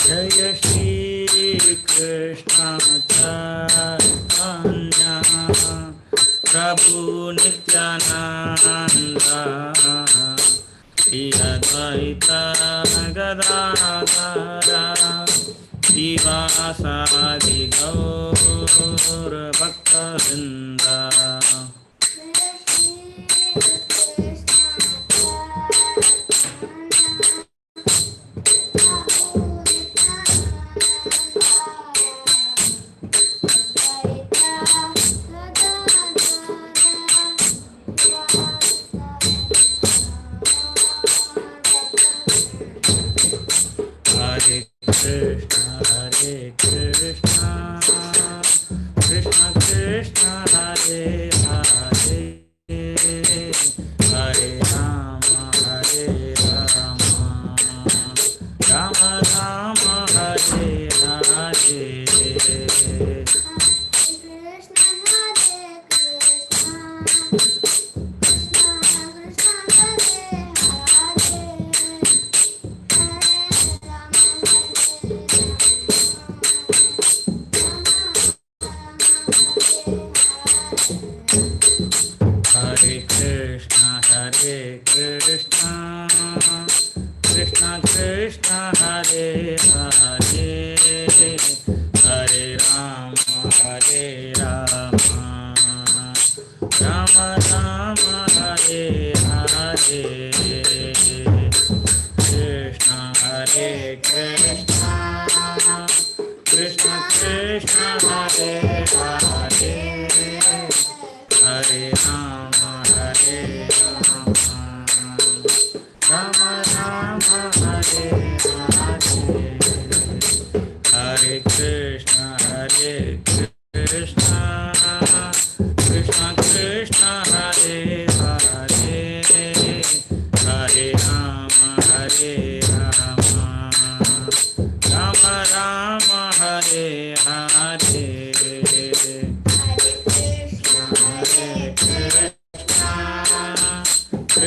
Jaya Shri Krishna Chaitanya Prabhu Nityananda Shri Advaita Gadadhara Shivasadi Gaur Bhakta-vrinda. Hare Krishna, Krishna Krishna, Hare Hare, Hare Rama, Hare Rama, Rama Rama, Hare Hare. Hare Krishna, Krishna Krishna, Hare Hare, Hare Rama, Hare Rama, Rama Rama, Hare Hare. Krishna Hare Krishna, Krishna Krishna, Hare Hare, Hare Rama, Hare Rama, Rama Rama, Hare Hare. Hare Krishna,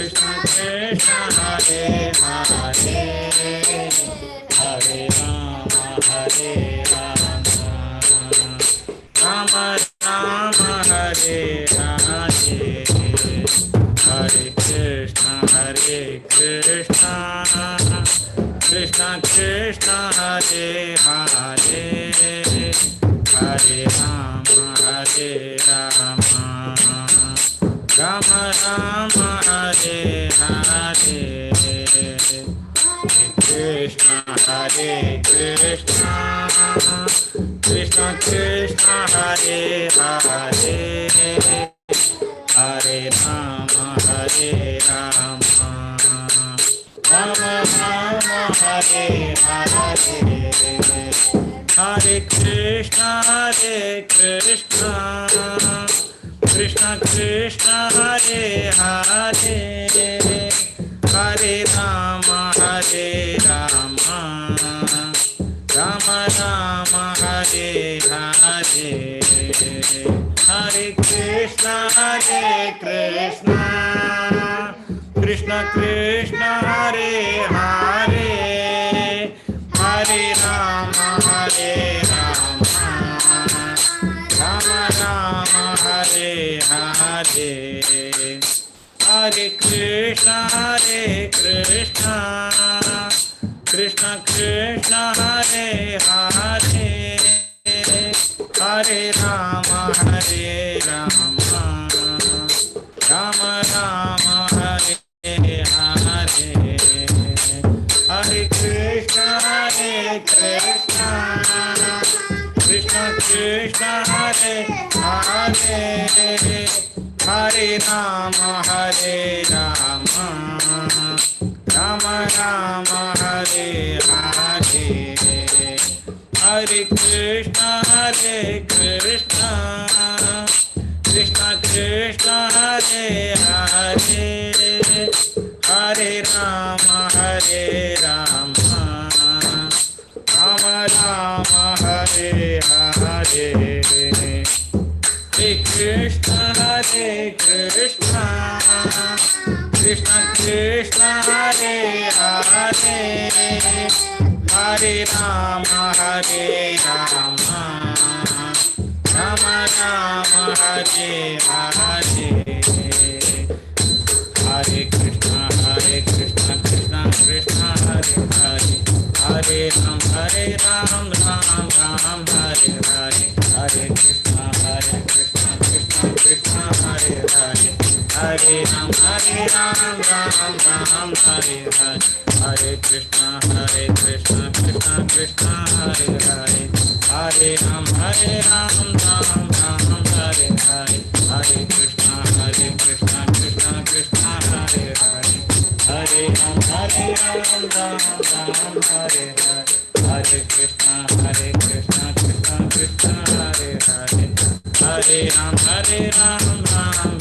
Krishna Krishna, Hare Hare, Hare Rama, Hare Rama, Rama Rama, Hare Hare. Krishna Krishna, Hare Hare, Hare Rama, Hare Rama, Rama Rama, Hare Hare. Hare Krishna, Krishna Krishna, Hare Hare, Hare Rama, Hare Rama, Rama Rama, Hare Hare. Krishna Krishna, Krishna Krishna, Hare Hare, Hare Rama, Hare Rama, Rama Rama, Hare Hare. Hare Krishna, Krishna Krishna, Hare Hare, Hare Rama, Hare Rama, Rama Rama, Hare Hare. Hare Krishna, Krishna Krishna, Hare Hare, Hare Rama, Hare Rama, Rama Rama, Hare Hare. Hare Krishna, Krishna Krishna, Hare Hare, Hare Rama, Hare Rama, Rama Rama, Hare Hare. Hare Krishna, Krishna Krishna, Hare Hare, Hare Rama, Hare Rama, Rama Rama, Hare Hare. Hare Krishna, Krishna Krishna, Hare Hare, Hare Hare Rama Hare Rama Rama Rama Hare Hare Hare Krishna Hare Krishna Krishna Krishna Hare Hare Hare Rama Hare Rama Rama Rama Hare Hare Hare Krishna Krishna Krishna Hare Hare Hare Ram Ram Ram Hare Hare Hare Krishna Krishna Krishna Hare Hare Hare Ram Ram Ram Hare Hare Hare Krishna Krishna Krishna Hare Hare Hare Ram Ram Ram Hare Hare Hare Krishna Krishna Krishna Hare Hare Hare Ram Ram Hare Hare Hare Krishna Krishna Krishna Hare Hare Hare Ram Ram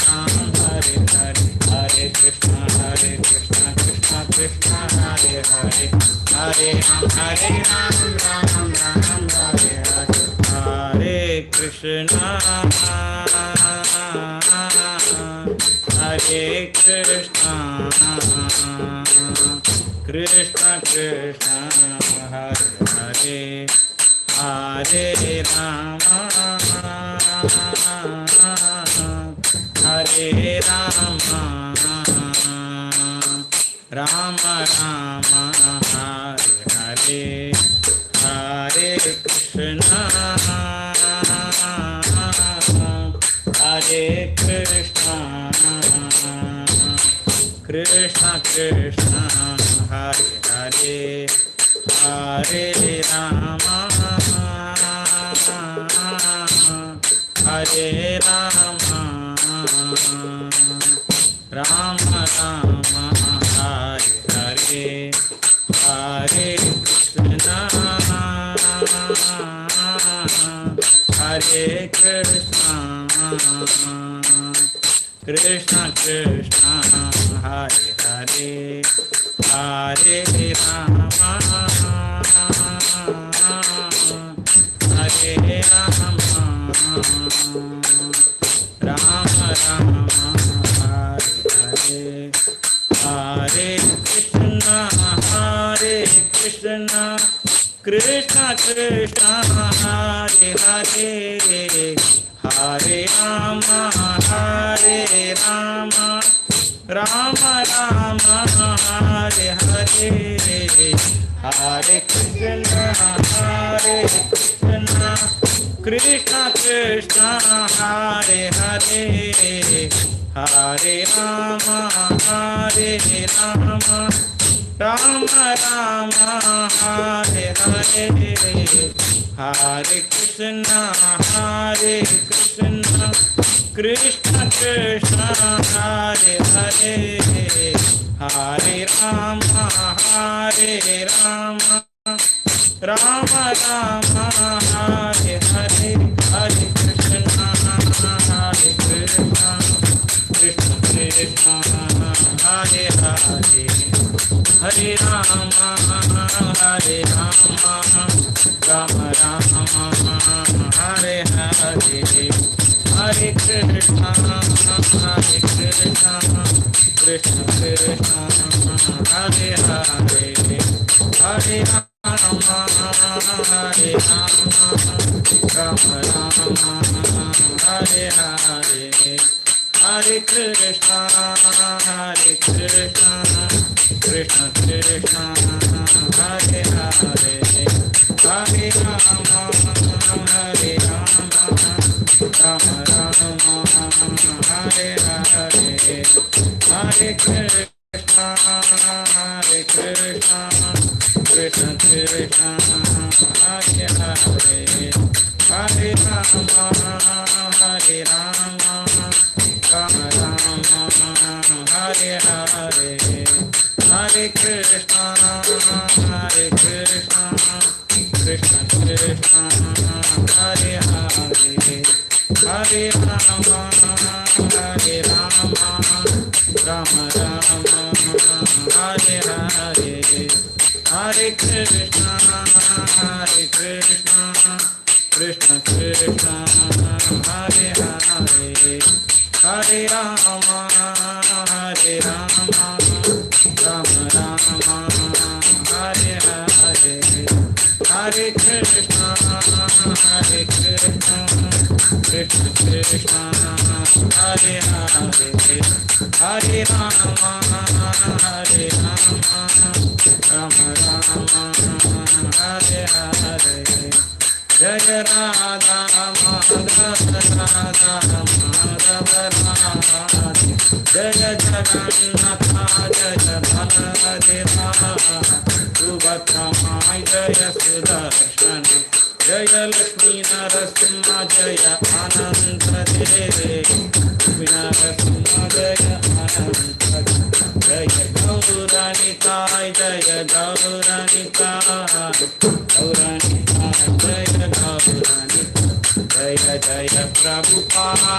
Hare Hare Hare Krishna Krishna Krishna Hare Hare Hare Ram Ram Hare Hare Hare Krishna Hare Krishna Krishna Krishna Hare Hare Hare Rama Hare Rama Rama Rama Hare Hare Hare Krishna Hare Krishna Krishna Krishna Hare Hare Hare Rama Hare Rama Rama Rama Hare Hare Hare Krishna Hare Krishna Krishna Krishna Hare Hare Hare Rama Hare Rama Rama Rama Hare Hare Hare Krishna Krishna Krishna Hare Hare Hare Rama Rama Rama Hare Hare Hare Krishna Krishna Krishna Hare Hare Hare Rama Rama Rama Hare Hare Hare Krishna Krishna Krishna Hare Hare Hare Rama Rama Rama Hare Hare Hare Krishna Krishna Krishna Hare Hare Hare Rama Rama Rama Hare Hare Hare Krishna Krishna Krishna Hare Hare Hare Rama Hare Rama Rama Rama Hare Hare Hare Krishna Krishna Krishna Hare Hare Hare Rama Hare Rama Rama Rama Hare Hare Hare Krishna Krishna Krishna Hare Hare Hare Rama Hare Rama Rama Rama Hare Hare Hare Krishna Krishna Krishna Hare Hare Hare Rama Hare Rama Rama Rama Hare Hare Hare Krishna Krishna Krishna Hare Hare Hare Rama Rama Rama Hare Hare Hare Krishna Krishna Krishna Hare Hare Hare Rama Rama Rama Hare Hare Jaya Radha Madhava Radha Madhava Radha Jaya Jagannatha Jaya Baladeva Subhadra Jaya Sudarshana Jaya Lakshmi Narasimha Jaya Ananta Deve Lakshmi Narasimha Jaya Ananta Jaya Gauranika Jaya Gauranika Gauranika Jaya Gauranika Jaya Jaya Prabhupada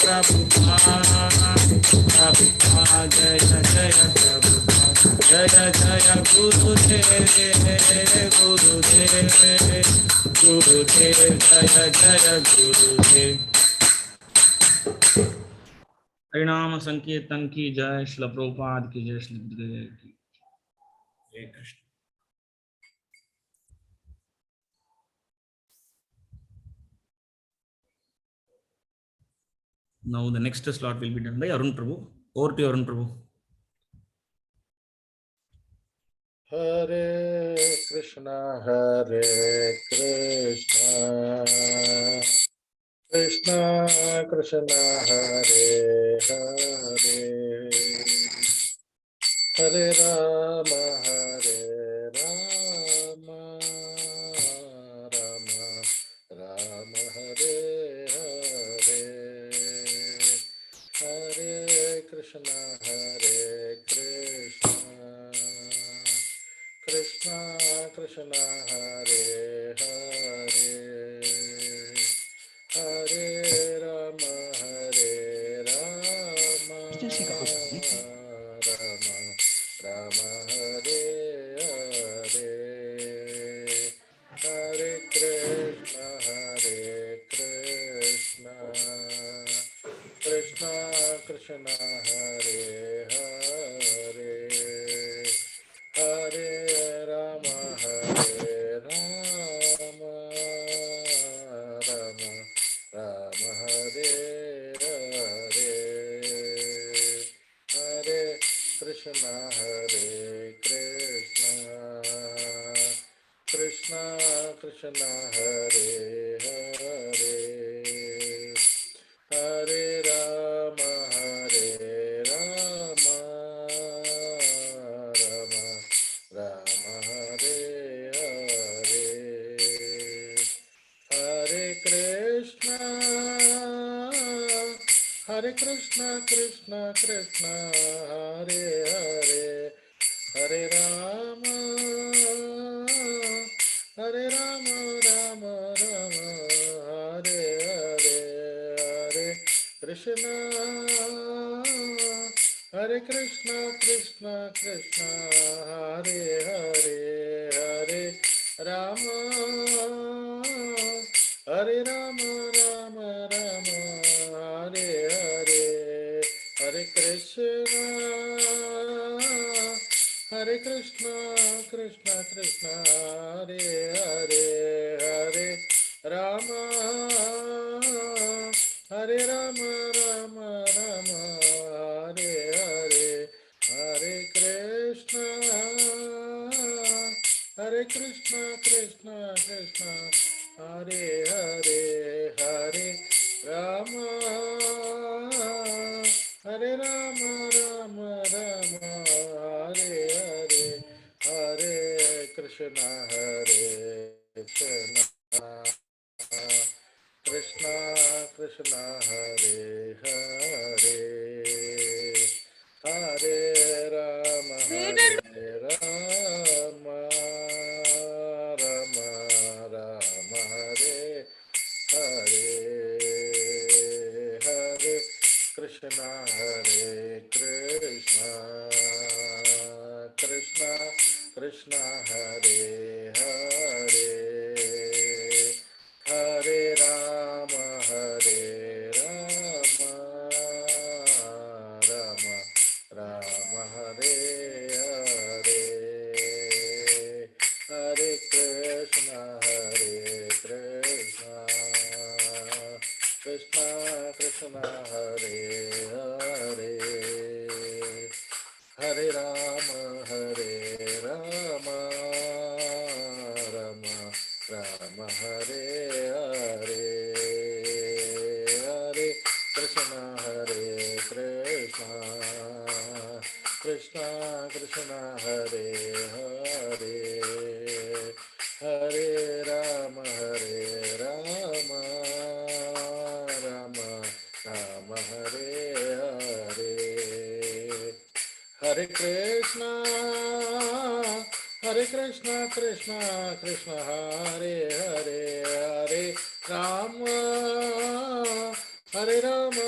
Prabhupada Prabhupada Jaya Jaya Prabhupada Jaya Jaya Gurudev Gurudev Gurudev Jaya Jaya Gurudev हरिनाम संकीर्तन की जय श्रील प्रभुपाद की जय श्री गुरुदेव की जय Krishna Now the next slot will be done by Arun Prabhu. Over to you, Arun Prabhu. Hare Krishna Krishna Krishna Hare Hare Hare Rama Rama Rama Hare Hare Hare Krishna Krishna Krishna Hare Hare Hare Rama Rama Rama Hare Hare Hare Krishna Krishna Krishna Hare Hare Hare Rama Rama Rama Hare Hare Hare Krishna Krishna Krishna Hare Hare Hare Rama Rama Rama Hare Hare Hare Krishna Krishna Krishna Hare Hare Hare Rama Rama Rama Hare Hare Hare Krishna Krishna Krishna Hare Hare Hare Rama Rama Rama Hare Hare Hare Krishna Krishna Krishna Hare Hare Hare Rama Rama Rama Hare Hare Hare Krishna Krishna Hare Hare Hare Rama Rama Hare Hare Hare Krishna Krishna Krishna Hare Hare Hare Rama Rama Rama Hare Hare Hare Krishna Krishna Hare Hare, Hare Rama Hare Rama, Rama Rama Hare Hare, Hare Krishna Krishna Krishna Hare Hare, Hare Rama Rama, Rama Rama Hare Hare, Hare Krishna Krishna Krishna Hare Hare, Hare Rama Rama,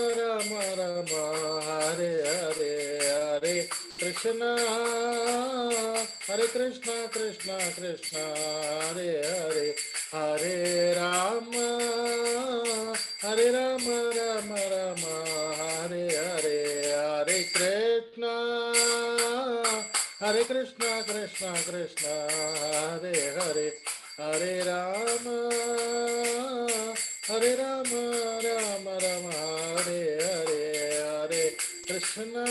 Rama Rama Hare Hare, Hare Krishna Krishna Krishna Hare Hare, Hare Rama Rama Rama Hare Hare, Hare Krishna Krishna Krishna Hare Hare, Hare Rama Rama Rama Hare Hare, Hare Krishna Krishna Krishna Hare Hare, Hare Rama Rama Rama Hare Hare, Hare Krishna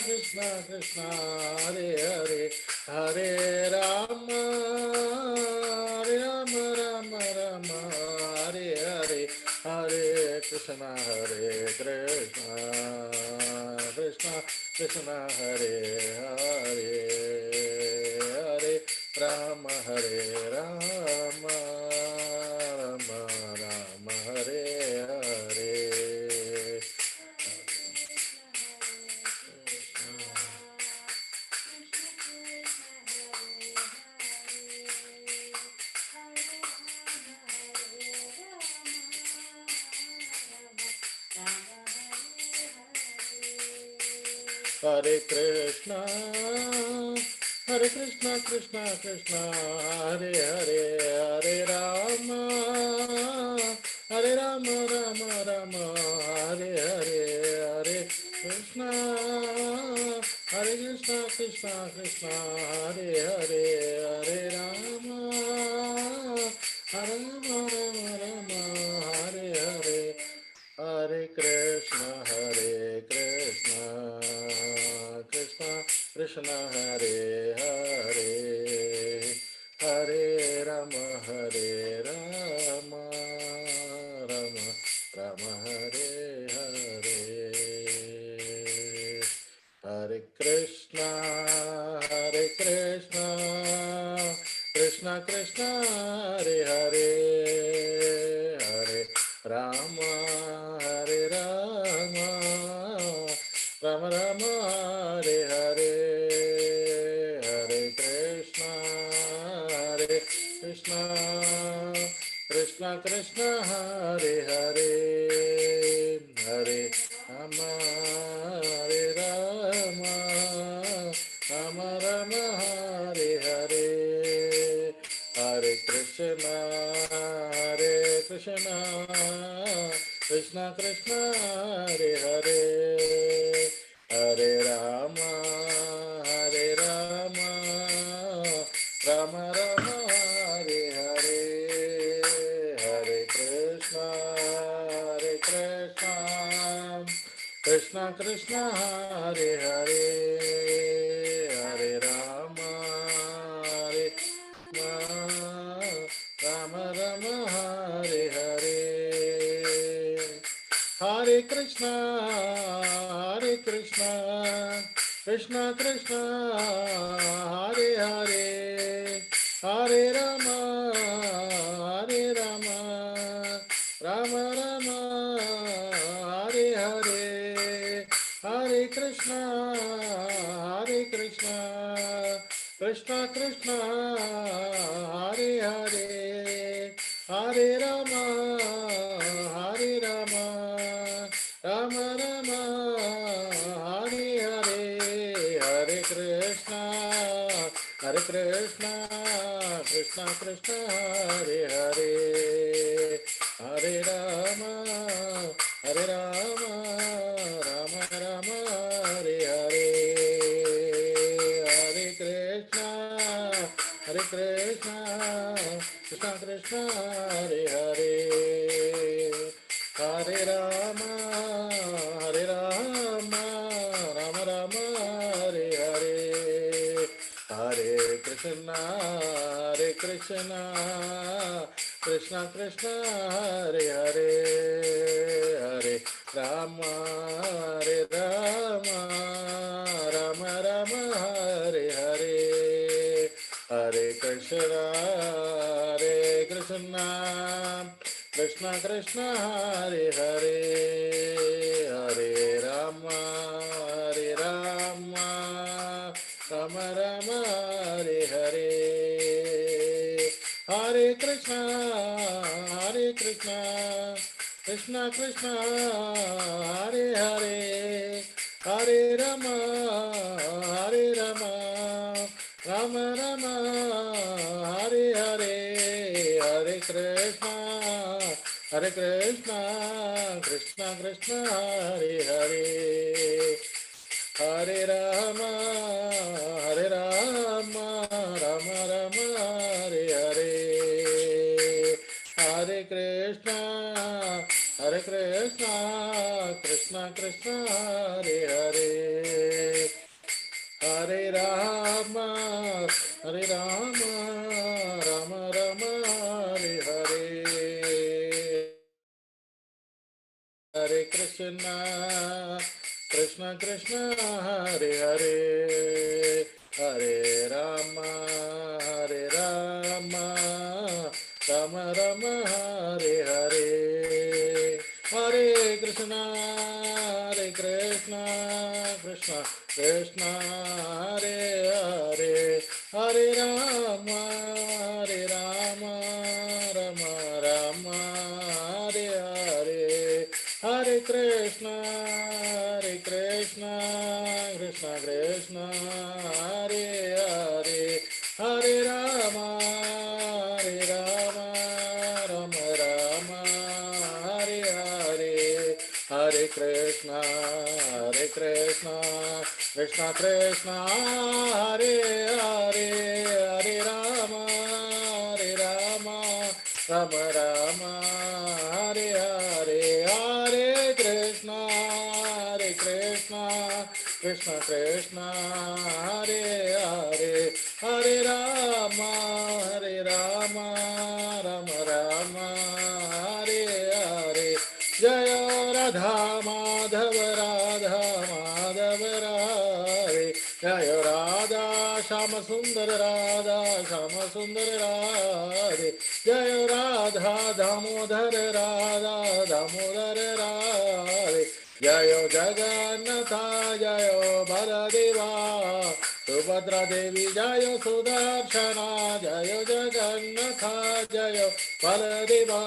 Krishna Krishna Hare Hare, Hare Rama Rama Hare Hare, Hare Krishna Krishna Krishna Hare Hare, Hare Rama Rama Rama Hare Hare. Hare Krishna Krishna Krishna Hare Hare, Hare Rama Rama Rama Hare Hare, Hare Krishna Krishna Krishna Hare Hare, Hare Rama Rama Hare Hare, Hare Krishna Krishna Krishna Hare Hare, Hare Rama Rama Rama Hare Hare, Hare Krishna Krishna Krishna Hare Hare, Hare Rama Rama Rama Hare Hare, Hare Krishna Krishna Krishna Hare Hare, Hare Rama Rama Rama Hare Hare, Hare Krishna Krishna Krishna Hare Hare, Hare Rama Rama Rama Hare Hare, Hare Krishna Krishna Krishna Hare Hare, Hare Rama Rama Hare Hare, Hare Krishna Krishna Krishna Hare Hare, Hare Rama Rama Hare Hare, Hare Krishna Krishna Krishna Hare Hare, Hare Rama Rama Hare Hare, Hare Krishna Hare Krishna, Krishna Krishna, Hare Hare, Hare Rama, Hare Rama, Rama Rama, Hare Hare, Hare Krishna, Hare Krishna, Krishna Krishna, Hare Hare, Hare Rama, Hare Rama, Rama Rama, Hare Hare, Hare Krishna, Krishna Krishna, Hare Hare, Hare Rama, Rama Rama, Hare Hare, Hare Krishna, Krishna Krishna, Hare Hare, Hare Rama, Rama Rama, Hare Hare, Hare Krishna, Krishna Krishna, Hare Hare, Hare Rama, Rama Rama, Hare Hare, Hare Krishna, Krishna Krishna, Hare Hare, Hare Rama, Rama Rama, Hare Hare, Hare Krishna, Krishna Krishna, Hare Hare, Hare Rama, Rama Rama, Hare Hare, Hare Krishna, Krishna Krishna, Hare Hare, Hare Rama, Rama Rama, Hare Hare, Hare Krishna, Krishna Krishna, Hare Hare, Hare Rama, Rama Rama, Hare Hare, Hare Krishna, Krishna Krishna, Hare Hare, Hare Rama, Rama Rama, Hare Hare, Hare Krishna, Krishna Krishna, Hare Hare, Hare Rama, Rama Rama, Hare Hare, Hare Krishna, Krishna Krishna, Hare Hare, Hare Rama, Rama Rama, Hare Hare, Jaya Radha Madhav, Hare, Jaya Radha Shama Sundar, Radhe, Jaya Radha Damodar, Radhe, Jayo Jagannatha, Jayo Baladeva, Subhadra Devi, Jayo Sudarshana, Jayo Jagannatha, Jayo Baladeva,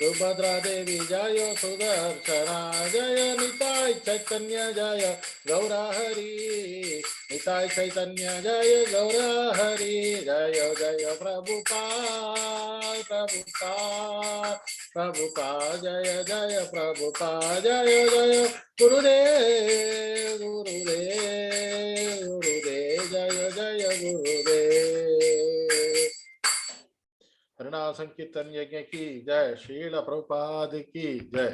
Subhadra Devi, Jayo Sudarshana, Jayo Nitai Chaitanya, Jayo Gaura Hari, Nitai Chaitanya, Jayo Gaura Hari, Jayo Jayo Prabhupada, Prabhupada, Jaya Jaya Prabhupada, Jaya Jaya Gurudev, Jaya Jaya Gurudev. हरिनाम संकीर्तन यज्ञ की जय, श्रील प्रभुपाद की जय।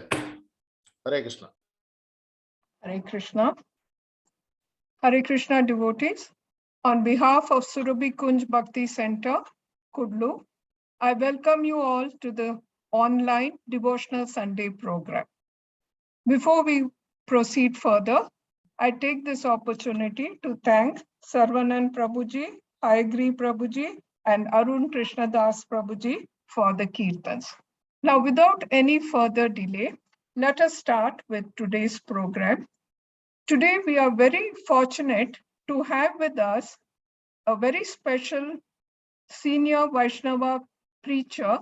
Hare Krishna. Hare Krishna. Hare Krishna devotees, on behalf of Surabhi Kunj Bhakti Center, Kudlu, I welcome you all to the online devotional Sunday program. Before we proceed further, I take this opportunity to thank Sarvanan Prabhuji, Ayagri Prabhuji, and Arun Krishnadas Prabhuji for the kirtans. Now, without any further delay, let us start with today's program. Today, we are very fortunate to have with us a very special senior Vaishnavi preacher,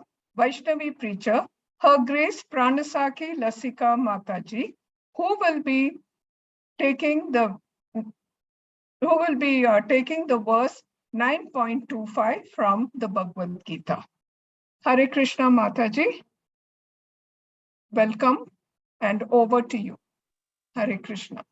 Her Grace Pranasakhi Lasika Mataji, who will be taking the verse 9.25 from the Bhagavad Gita. Hare Krishna Mataji, welcome and over to you. Hare Krishna.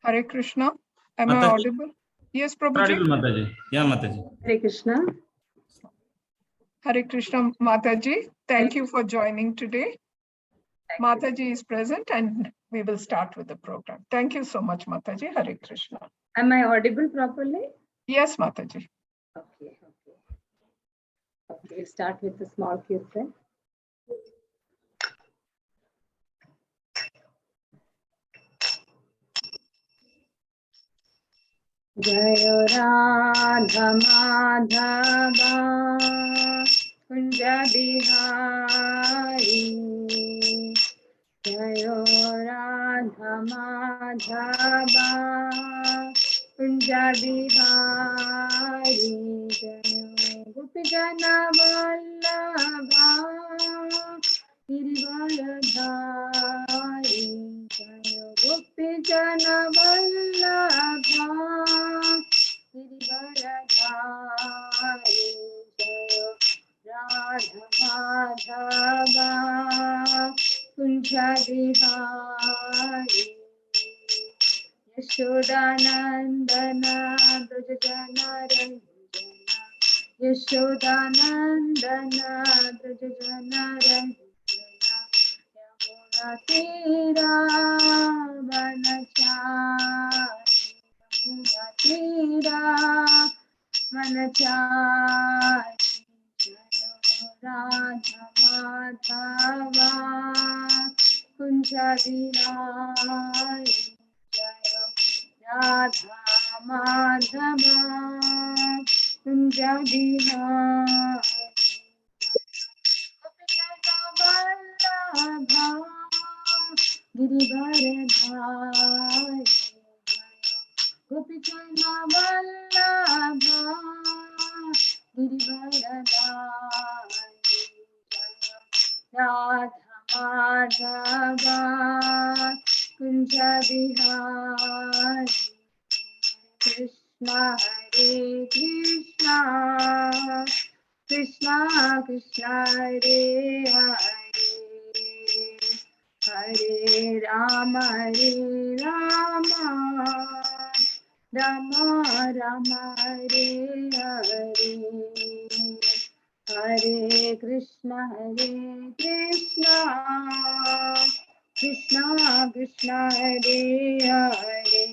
Hare Krishna. Am I Mataji. audible? Yes, Prabhuji. Audible, Mataji. Yeah, Mataji. Hare Krishna. Hare Krishna Mataji. Thank you for joining today. Mataji is present and we will start with the program. Thank you so much, Mataji. Hare Krishna. Am I audible properly? Yes, Mataji. Okay. We'll start with the small kirtan. Jayo Radha Madhava Kunja Bihari. Jayo Radha Madhava Kunja Bihari. Jayo Gopijana Vallabha Girivaradhari. Jayo Gopijana Vallabha Girivaradhari. Jayo Radha Madhava Kunja Bihari. Yashodanandana Brajajana Ranjana. Yashodanandana Brajajana Ranjana. Yamuna Tira Manachari. Yamuna Tira Manachari. Jayo Radha Madhava Kunja Bihari. Jayo Radha Madhava Kunja Bihari. Gopijana Vallabha Girivaradhari. Gopijana Vallabha Girivaradhari. Radha Madhava Kunja Bihari. Krishna Hare Krishna Krishna Krishna Hare Hare Hare Rama Rama Rama Hare Hare. Hare Krishna Krishna Krishna Hare Hare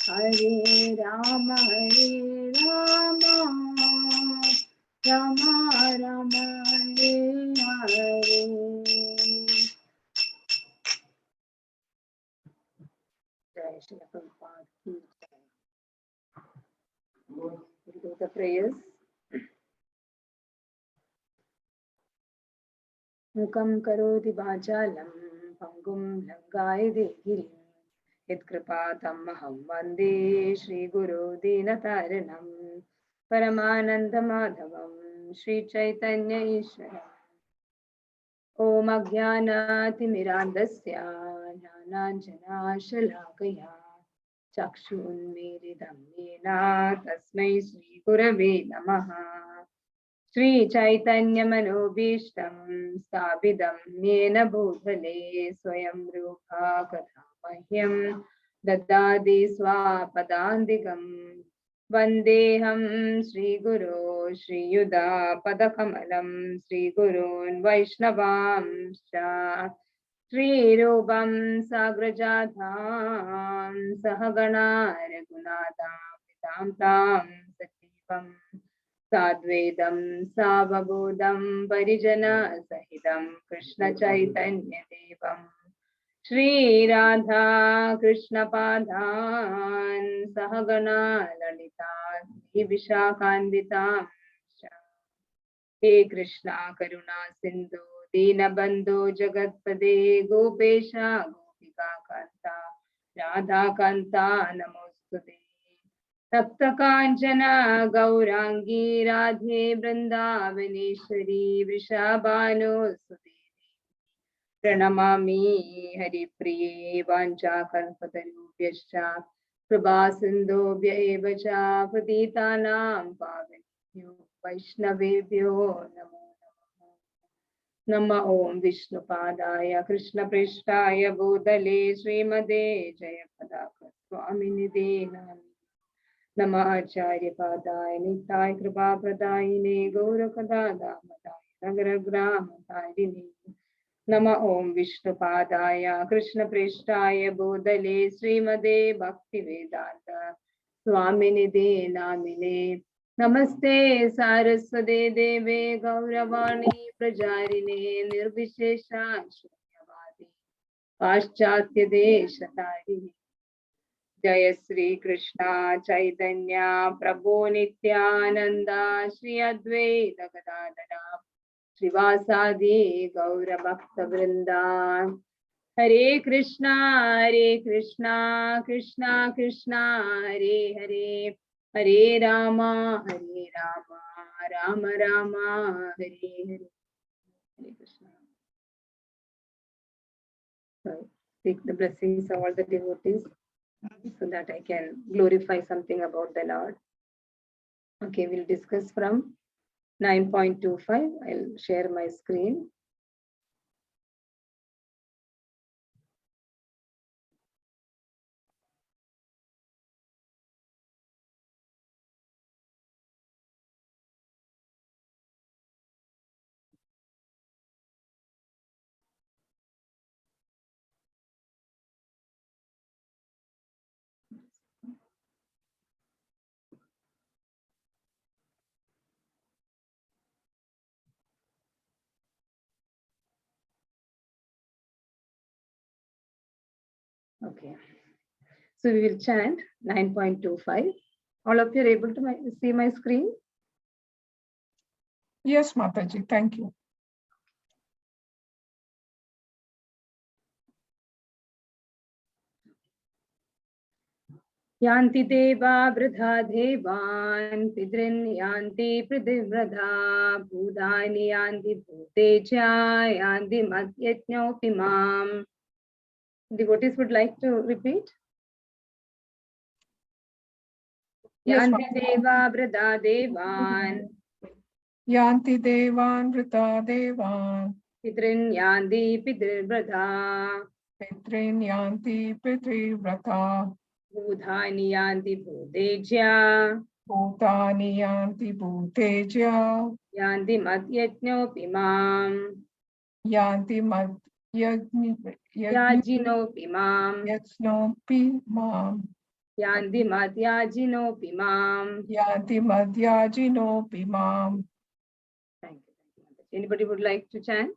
Hare Rama Rama Rama Hare Hare. Jai Shri Prabhupada ki jai. We'll do the prayers. Mukam karoti vachalam pangum langaide girim yatkripātamaham vande Shri Guru Dinataranam Paramananda Madhavam Shri Chaitanya Ishwaram. Om Ajnanaatimirandasya Jnananjana Shalakaya Chakshunmilitam Yena Tasmai Shri Gurave Namaha. Shri Chaitanya Manobhishtam Sthapitam Yena Bhutale Swayam Rupa Kathamahyam Dadadi Swapadandikam Vandeham Shri Guru Shri Yuda Padakamalam Shri Gurun Vaishnavamscha Shri Rupam Sagrajadham Sahagana Raghunatha Pitam Tam Sachivam Sadvedam Savabodam Parijana Sahitam Krishna Chaitanya Devam Shri Radha Krishna Padhan Sahagana Lalita Shri Vishakhanditam He Krishna Karuna Sindhu Dinabandhu Jagatpade Gopesha Gopika Kanta Radha Kanta Namostute Taptakanchana Gaurangi Radhe Vrindavaneshwari Vrishabhanusute Pranamami Haripriye Vanchakalpatarubhyascha Prabhasindobhya evacha Patitanam Pavanebhyo Vaishnavebhyo Namo Nama Om Vishnupadaya Krishna Prishtaya Bhutale Srimade Jayapadaka Swaminide Nami Nama Acharya Padaya Nitai Kripa Pradayine Gaurakadada Madaya Nagaragrama Tarini Nama Om Vishnupadaya Krishna Prishtaya Bhutale Srimade Bhaktivedanta Swaminide Namine Namaste Saraswate Deve Gauravani Prajarine Nirvishesha Shunyavadi Paschatya Deshatari Jaya Sri Krishna Chaitanya Prabhu Nityananda Shri Advaita Gadadara Srivasadi Gaura Bhakta Vrinda Hare Krishna Krishna Krishna Hare Hare Hare Rama Rama Rama Hare Hare. Hare Krishna. So take the blessings of all the devotees so that I can glorify something about the Lord. Okay, we'll discuss from 9.25. I'll share my screen. Okay, so we will chant 9.25. All of you are able to see my screen? Yes, Mataji, thank you. Yanti deva vridha devan pidrin yanti pridivradha budhani yanti bhuteja yanti matyajnopimam. Devotees would like to repeat? Yes, Yanti deva vridha devan Yanti devan vrita devan pidrin yanti pidivradha Pitrin yanti pitri vrata budhani yanti bhuteja Bhutani yanti bhuteja yanti matyajnopimam Yanti mad yajinopimam yajnopi mam yanti matyajinopimam. Yanti madhyajinopi mam. Thank you. Anybody would like to chant?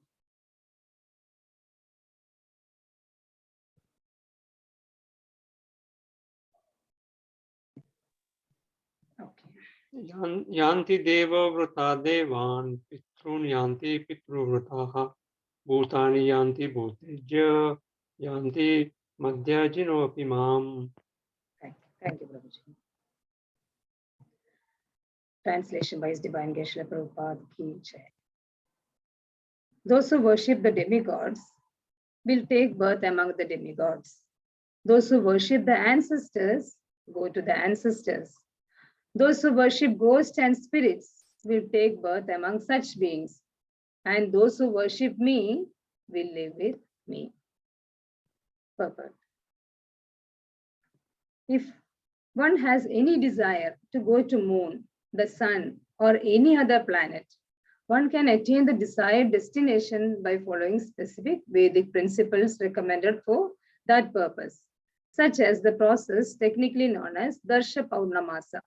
Okay. Yanti deva vrata devan pitrun yanti pitruvrataha bhutani yanti bhuteja yanti madhyajinopi mam. Thank you, Prabhuji. Translation by His Divine Grace Srila Prabhupada Ki Jai. Those who worship the demigods will take birth among the demigods. Those who worship the ancestors go to the ancestors. Those who worship ghosts and spirits will take birth among such beings. And those who worship me will live with me. Purport. If one has any desire to go to moon, the sun, or any other planet, one can attain the desired destination by following specific Vedic principles recommended for that purpose, such as the process technically known as Darsha Paurnamasa.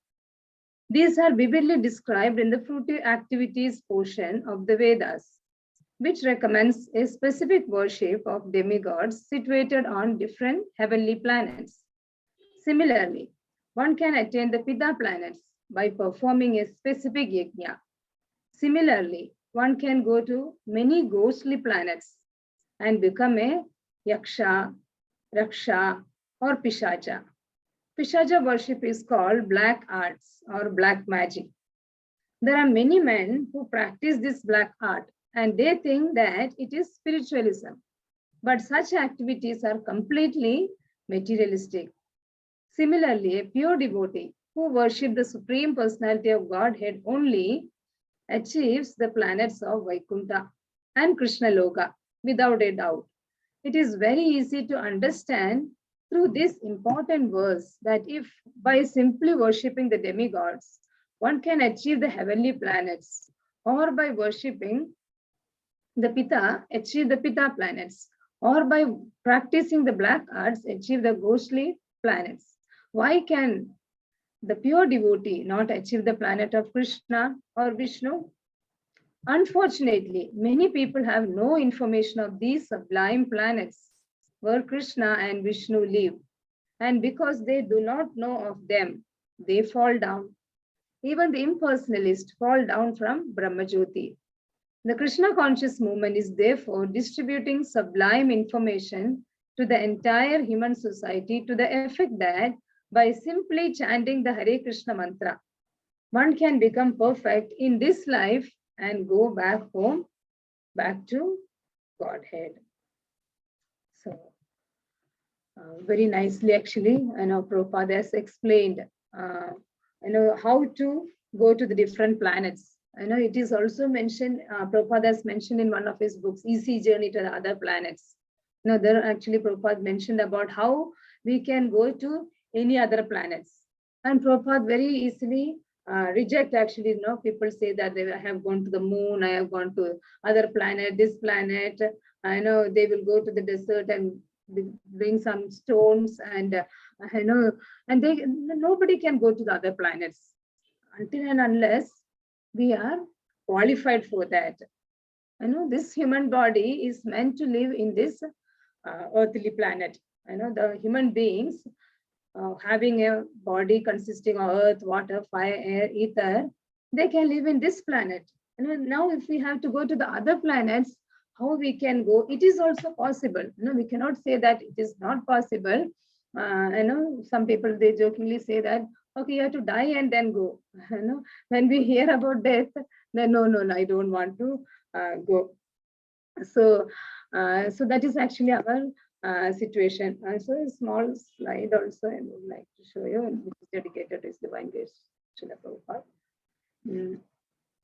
These are vividly described in the fruitive activities portion of the Vedas, which recommends a specific worship of demigods situated on different heavenly planets. Similarly, one can attain the Pitta planets by performing a specific yajna. Similarly, one can go to many ghostly planets and become a yaksha, raksha, or pishacha. Pishacha worship is called black arts or black magic. There are many men who practice this black art and they think that it is spiritualism. But such activities are completely materialistic. Similarly, a pure devotee who worships the Supreme Personality of Godhead only achieves the planets of Vaikuntha and Krishna Loka without a doubt. It is very easy to understand through this important verse that if by simply worshipping the demigods, one can achieve the heavenly planets, or by worshipping the Pita, achieve the Pita planets, or by practicing the black arts, achieve the ghostly planets. Why can the pure devotee not achieve the planet of Krishna or Vishnu? Unfortunately, many people have no information of these sublime planets where Krishna and Vishnu live. And because they do not know of them, they fall down. Even the impersonalists fall down from Brahmajyoti. The Krishna conscious movement is therefore distributing sublime information to the entire human society to the effect that by simply chanting the Hare Krishna mantra, one can become perfect in this life and go back home, back to Godhead. So, very nicely actually, Prabhupada has explained, how to go to the different planets. It is also mentioned, Prabhupada has mentioned in one of his books, Easy Journey to the Other Planets. There actually Prabhupada mentioned about how we can go to any other planets. And Prabhupada very easily reject actually, people say that they have gone to the moon, I have gone to other planet, this planet, I know they will go to the desert and bring some stones and, and nobody can go to the other planets until and unless we are qualified for that. This human body is meant to live in this earthly planet. The human beings having a body consisting of earth, water, fire, air, ether, they can live in this planet. Now if we have to go to the other planets, how we can go? It is also possible. We cannot say that it is not possible. Some people, they jokingly say that, okay, you have to die and then go. When we hear about death, then no, I don't want to go. So that is actually our situation. So a small slide also I would like to show you, which is dedicated to His Divine Grace, Srila Prabhupada.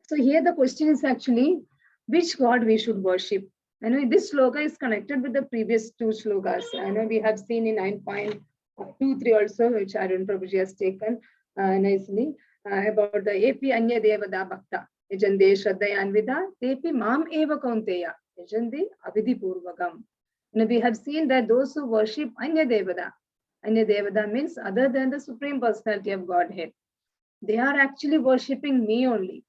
So here the question is actually, which God we should worship? This sloka is connected with the previous two slokas. We have seen in 9.23 also, which Arun Prabhuji has taken nicely, about the Epi Anya Devada Bhakta, Ejande Shraddhayanvida, Tepi Mam Eva Kaunteya, Ejande Avidhi Purvagam. We have seen that those who worship Anya Devada means other than the Supreme Personality of Godhead, they are actually worshipping me only.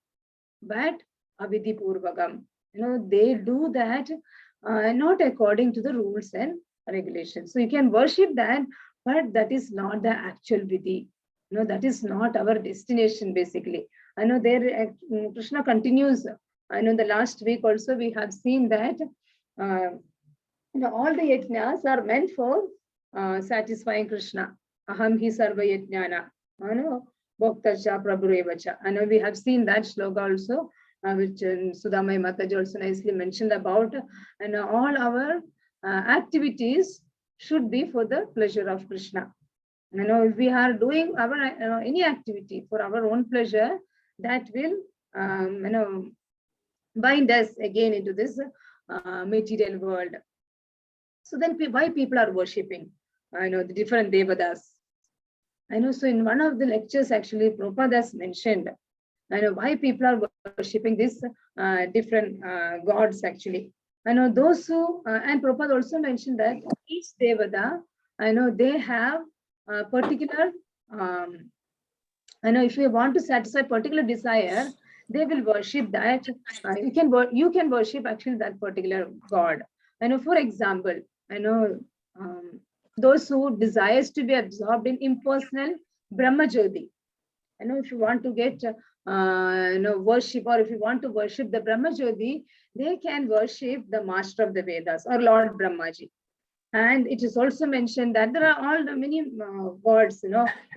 But Avidhi Purvagam, they do that not according to the rules and regulations. So you can worship that, but that is not the actual vidhi. That is not our destination basically. There Krishna continues. The last week also we have seen that all the yajnas are meant for satisfying Krishna. Aham hi sarva yajnana. Bhaktacha prabhurevacha. We have seen that sloka also, which Sudamai Mataji also nicely mentioned about, and all our activities should be for the pleasure of Krishna. If we are doing our any activity for our own pleasure, that will bind us again into this material world. So then why people are worshipping the different devadas? So in one of the lectures actually Prabhupada has mentioned why people are worshipping these different gods actually. Those who, and Prabhupada also mentioned that each devada, they have a particular, if you want to satisfy particular desire, they will worship that. You can worship actually that particular god. For example, those who desires to be absorbed in impersonal Brahmajyoti. If you want to get worship, or if you want to worship the Brahmajyoti, they can worship the master of the Vedas or Lord Brahmaji. And it is also mentioned that there are all the many gods,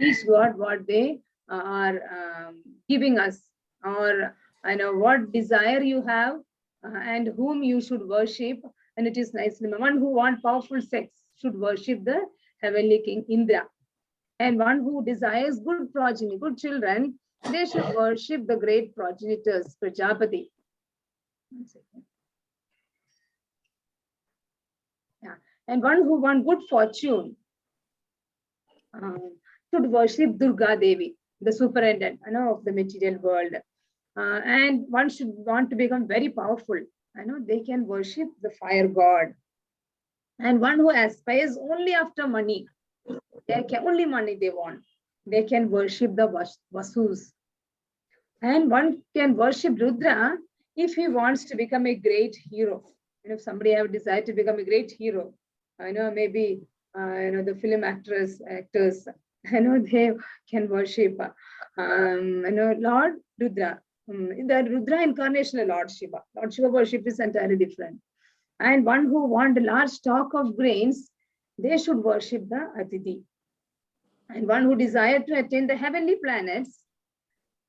each god what they are giving us, or what desire you have, and whom you should worship. And it is nicely, one who wants powerful sex should worship the heavenly king Indra, and one who desires good progeny, good children, they should worship the great progenitors, Prajapati. One second. Yeah. And one who wants good fortune should worship Durga Devi, the superintendent of the material world. And one should want to become very powerful. They can worship the fire god. And one who aspires only after money, only money they want, they can worship the Vasus. And one can worship Rudra if he wants to become a great hero. If somebody have desire to become a great hero, maybe the film actors, they can worship Lord Rudra. The Rudra incarnation of Lord Shiva. Lord Shiva worship is entirely different. And one who want a large stock of grains, they should worship the Aditi. And one who desire to attain the heavenly planets,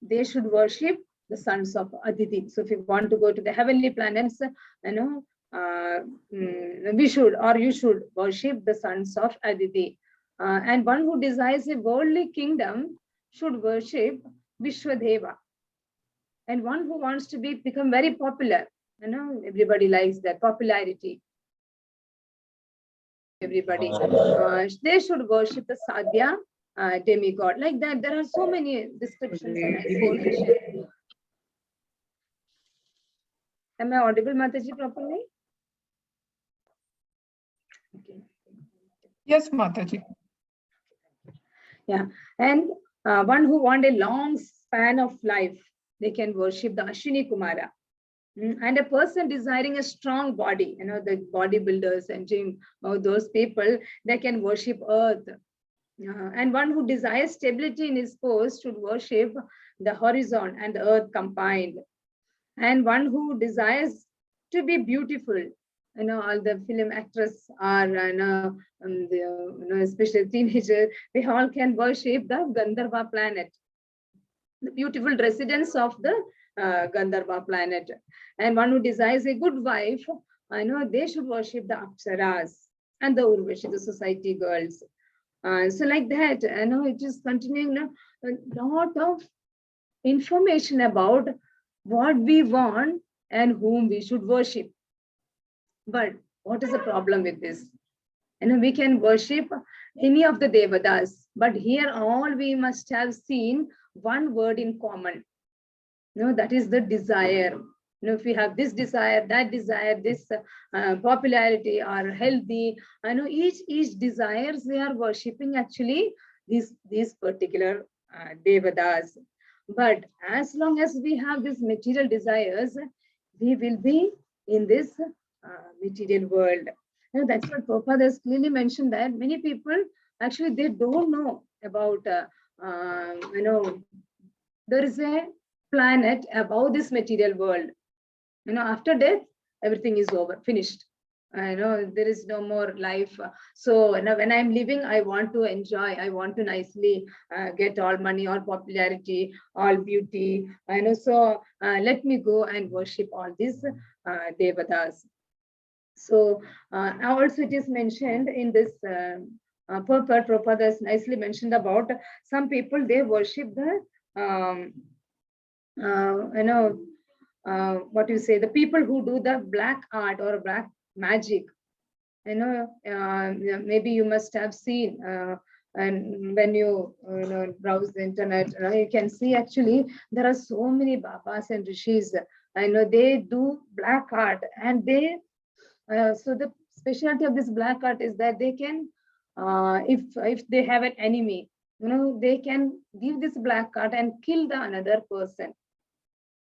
they should worship the sons of Aditi. So if you want to go to the heavenly planets, we should, or you should worship the sons of Aditi. And one who desires a worldly kingdom should worship Vishwadeva. And one who wants to become very popular, everybody likes that popularity. Everybody, they should worship the Sadhya demigod. Like that, there are so many descriptions and explanation. Am I audible, Mataji, properly? Okay. Yes, Mataji. Yeah, and one who want a long span of life, they can worship the Ashwini Kumara. And a person desiring a strong body, the bodybuilders and gym, those people, they can worship earth. And one who desires stability in his pose should worship the horizon and the earth combined. And one who desires to be beautiful, all the film actors are, especially teenagers, they all can worship the Gandharva planet, the beautiful residence of the Gandharva planet. And one who desires a good wife, they should worship the Apsaras and the Urvashi, the society girls. So like that, it is continuing a lot of information about what we want and whom we should worship. But what is the problem with this? We can worship any of the Devadas, but here all we must have seen one word in common. That is the desire. If we have this desire, this popularity or healthy, each desires, they are worshipping actually these particular Devadas. But as long as we have these material desires, we will be in this material world. That's what Prabhupada has clearly mentioned, that many people actually they don't know about there is a planet above this material world. After death, everything is over, finished. There is no more life. So when I'm living, I want to enjoy, I want to nicely get all money, all popularity, all beauty. So let me go and worship all these Devadas. So also it is mentioned in this Prabhupada has nicely mentioned about some people, they worship the what you say, the people who do the black art or black magic. Maybe you must have seen, and when you browse the internet, you can see actually there are so many babas and rishis. They do black art, and they so the specialty of this black art is that they can, if they have an enemy, they can give this black art and kill the another person,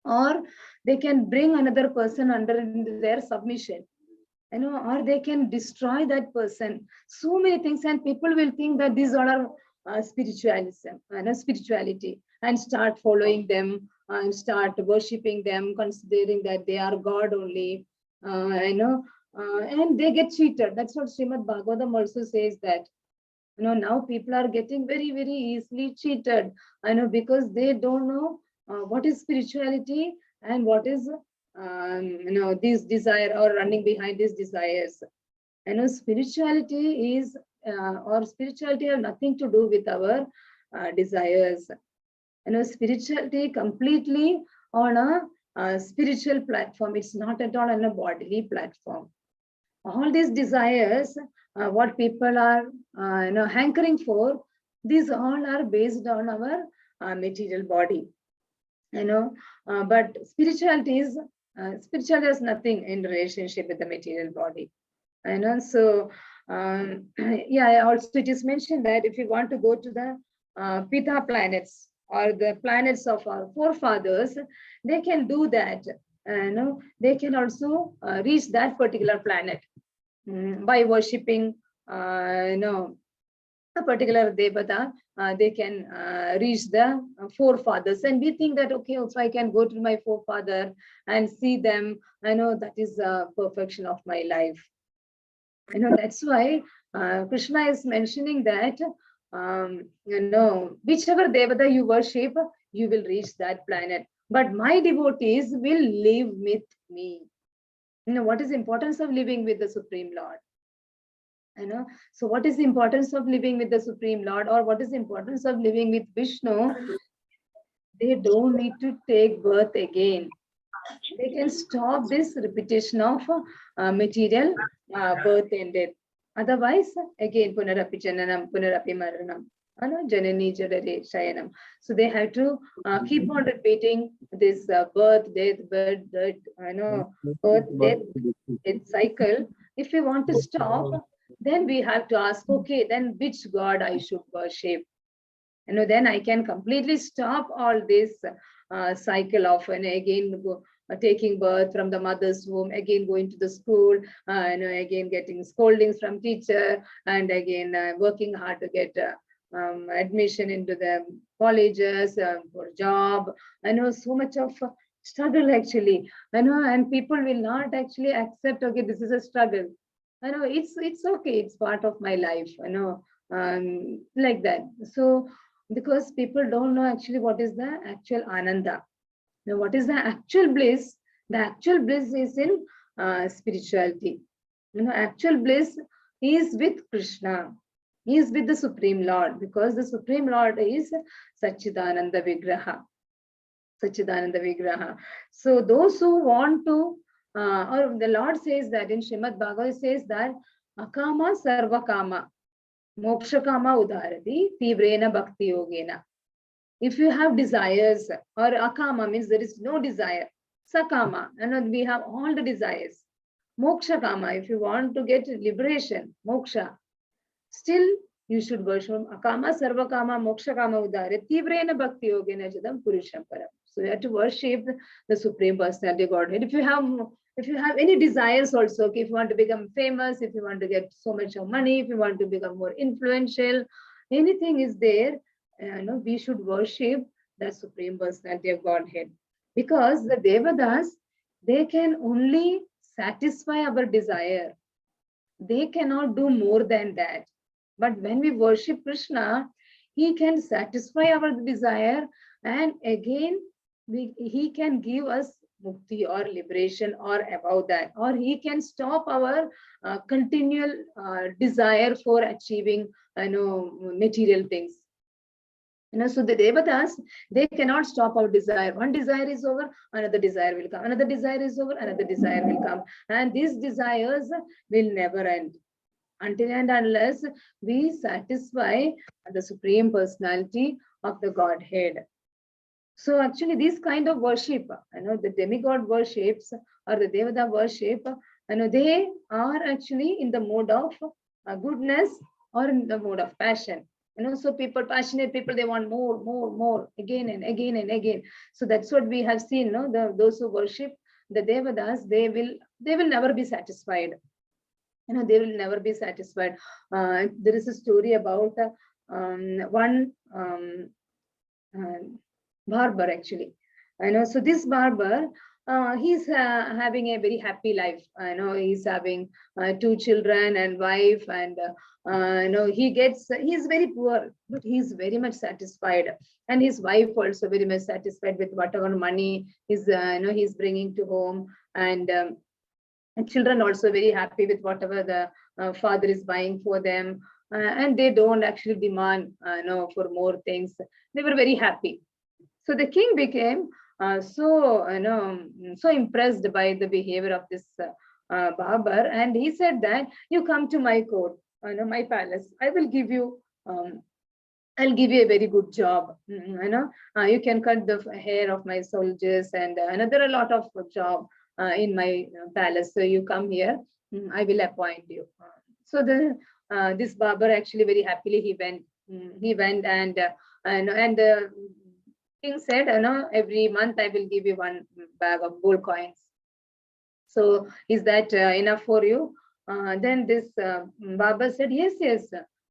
or they can bring another person under their submission, or they can destroy that person. So many things, and people will think that these all are spirituality, and start following them and start worshipping them, considering that they are God only. and they get cheated. That's what Srimad Bhagavatam also says, that now people are getting very, very easily cheated. I know, because they don't know what is spirituality and what is this desire, or running behind these desires. Spirituality is or spirituality have nothing to do with our desires. Spirituality completely on a spiritual platform. It's not at all on a bodily platform. All these desires, what people are hankering for, these all are based on our material body. But spirituality has nothing in relationship with the material body. So yeah, also it is mentioned that if you want to go to the Pita planets, or the planets of our forefathers, they can do that. They can also reach that particular planet by worshipping a particular devata. They can reach the forefathers, and we think that, okay, if I can go to my forefather and see them, that is the perfection of my life. That's why Krishna is mentioning that whichever devata you worship, you will reach that planet. But my devotees will live with me. What is the importance of living with the Supreme Lord? So what is the importance of living with the Supreme Lord, or what is the importance of living with Vishnu? They don't need to take birth again. They can stop this repetition of material birth and death. Otherwise, again, punarapi jananam, punarapi maranam, janani jadare shayanam. So they have to keep on repeating this birth, death, birth, death cycle. If we want to stop, then we have to ask, okay, then which God I should worship? Then I can completely stop all this cycle of, again taking birth from the mother's womb, again going to the school, again getting scoldings from teacher, and again working hard to get admission into the colleges for job. So much of struggle actually. And people will not actually accept, okay, this is a struggle. It's okay, it's part of my life. Like that. So because people don't know actually what is the actual ananda. Now, what is the actual bliss? The actual bliss is in spirituality. Actual bliss is with Krishna, is with the Supreme Lord, because the Supreme Lord is Satchidananda Vigraha. Satchidananda Vigraha. So those who want to, or the Lord says that in Srimad Bhagavad, says that Akama Sarva Kama, Moksha Kama Udharati, Tivrena Bhakti Yogena. If you have desires, or akama means there is no desire, sakama, and we have all the desires. Moksha kama, if you want to get liberation, moksha, still you should worship akama, sarva kama, moksha kama udare, tivrena bhakti yogena jadam purusham param. So you have to worship the Supreme Personality of Godhead. If you have any desires also, okay, if you want to become famous, if you want to get so much of money, if you want to become more influential, anything is there, we should worship the Supreme Personality of Godhead, because the Devatas, they can only satisfy our desire. They cannot do more than that. But when we worship Krishna, he can satisfy our desire, and again he can give us mukti or liberation or above that, or he can stop our continual desire for achieving material things. So the Devatas, they cannot stop our desire. One desire is over, another desire will come. Another desire is over, another desire will come. And these desires will never end until and unless we satisfy the Supreme Personality of the Godhead. So actually this kind of worship, the demigod worships or the Devata worship, they are actually in the mode of goodness or in the mode of passion. So passionate people, they want more, again and again and again. So that's what we have seen. Those who worship the Devatas, they will never be satisfied. They will never be satisfied. There is a story about one barber actually. So this barber, he's having a very happy life. I know he's having 2 children and wife, and he's very poor, but he's very much satisfied. And his wife also very much satisfied with whatever money he's bringing to home, and children also very happy with whatever the father is buying for them, and they don't actually demand for more things. They were very happy. So the king became so impressed by the behavior of this Babar, and he said that you come to my court, my palace. I will give you. I'll give you a very good job. You can cut the hair of my soldiers, and there are a lot of job in my palace. So you come here, I will appoint you. So this Babar actually very happily he went. He went, and the king said, every month I will give you 1 bag of gold coins. So is that enough for you? Then this Babar said, yes,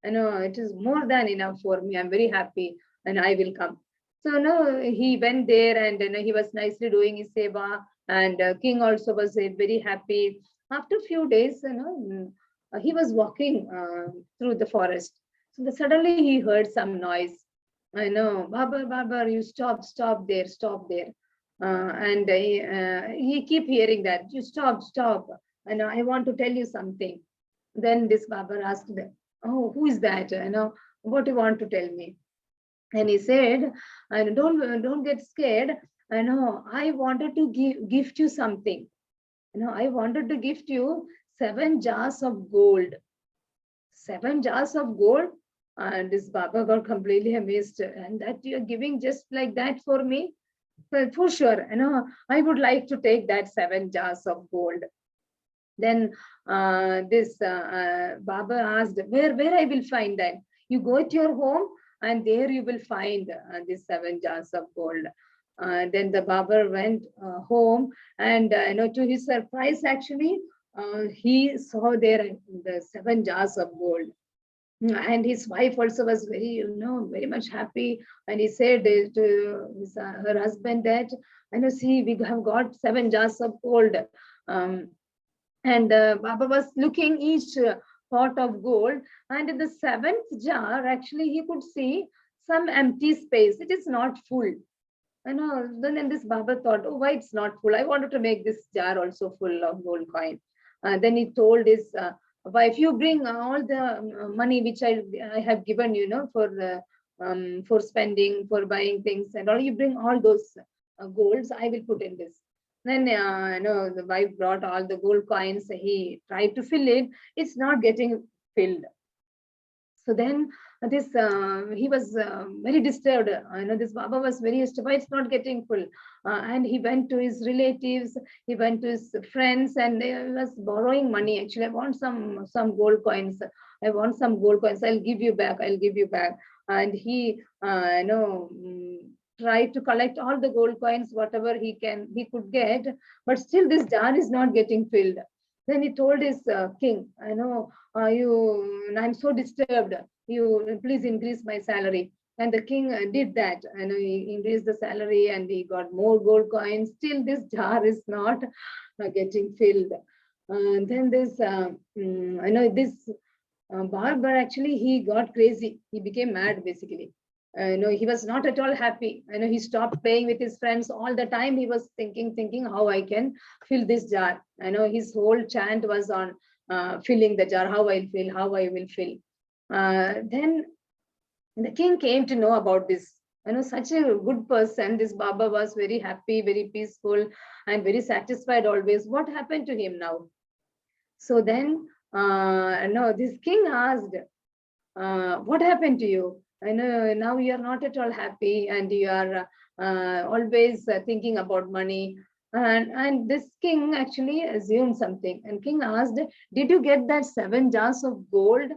it is more than enough for me. I'm very happy, and I will come. So he went there, and he was nicely doing his seva, and king also was very happy. After a few days, he was walking through the forest. So suddenly he heard some noise. I know, Babar, you stop there. And he keep hearing that, you stop. And I want to tell you something. Then this Babar asked them, oh, who is that? What do you want to tell me? And he said, don't get scared. I wanted to gift you something. I wanted to gift you 7 jars of gold. 7 jars of gold? And this Baba got completely amazed. And that you're giving just like that for me? Well, for sure, I would like to take that 7 jars of gold. Then this Baba asked, where I will find that? You go to your home, and there you will find these 7 jars of gold. Then the Baba went home, and to his surprise, actually, he saw there the 7 jars of gold. And his wife also was very, very much happy. And he said to her husband that, see, we have got 7 jars of gold. And Baba was looking each pot of gold, and in the 7th jar, actually, he could see some empty space. It is not full. Then this Baba thought, oh, why it's not full? I wanted to make this jar also full of gold coin. Then he told his wife, you bring all the money which I have given you, for spending, for buying things and all. You bring all those golds. I will put in this. Then the wife brought all the gold coins. He tried to fill it. It's not getting filled. So then this he was very disturbed. This Baba was very disturbed. It's not getting full. And he went to his relatives. He went to his friends, and he was borrowing money. Actually, I want some gold coins. I want some gold coins. I'll give you back. And he tried to collect all the gold coins, whatever he could get, but still this jar is not getting filled. Then he told his king, I'm so disturbed. You please increase my salary. And the king did that. He increased the salary, and he got more gold coins. Still, this jar is not getting filled. Then this, this Barber, actually, he got crazy. He became mad, basically. He was not at all happy. He stopped playing with his friends all the time. He was thinking how I can fill this jar. His whole chant was on filling the jar, how I will fill. Then the king came to know about this. Such a good person. This Baba was very happy, very peaceful, and very satisfied always. What happened to him now? So then, this king asked, what happened to you? Now you are not at all happy, and you are always thinking about money. And this king actually assumed something. And king asked, did you get that 7 jars of gold?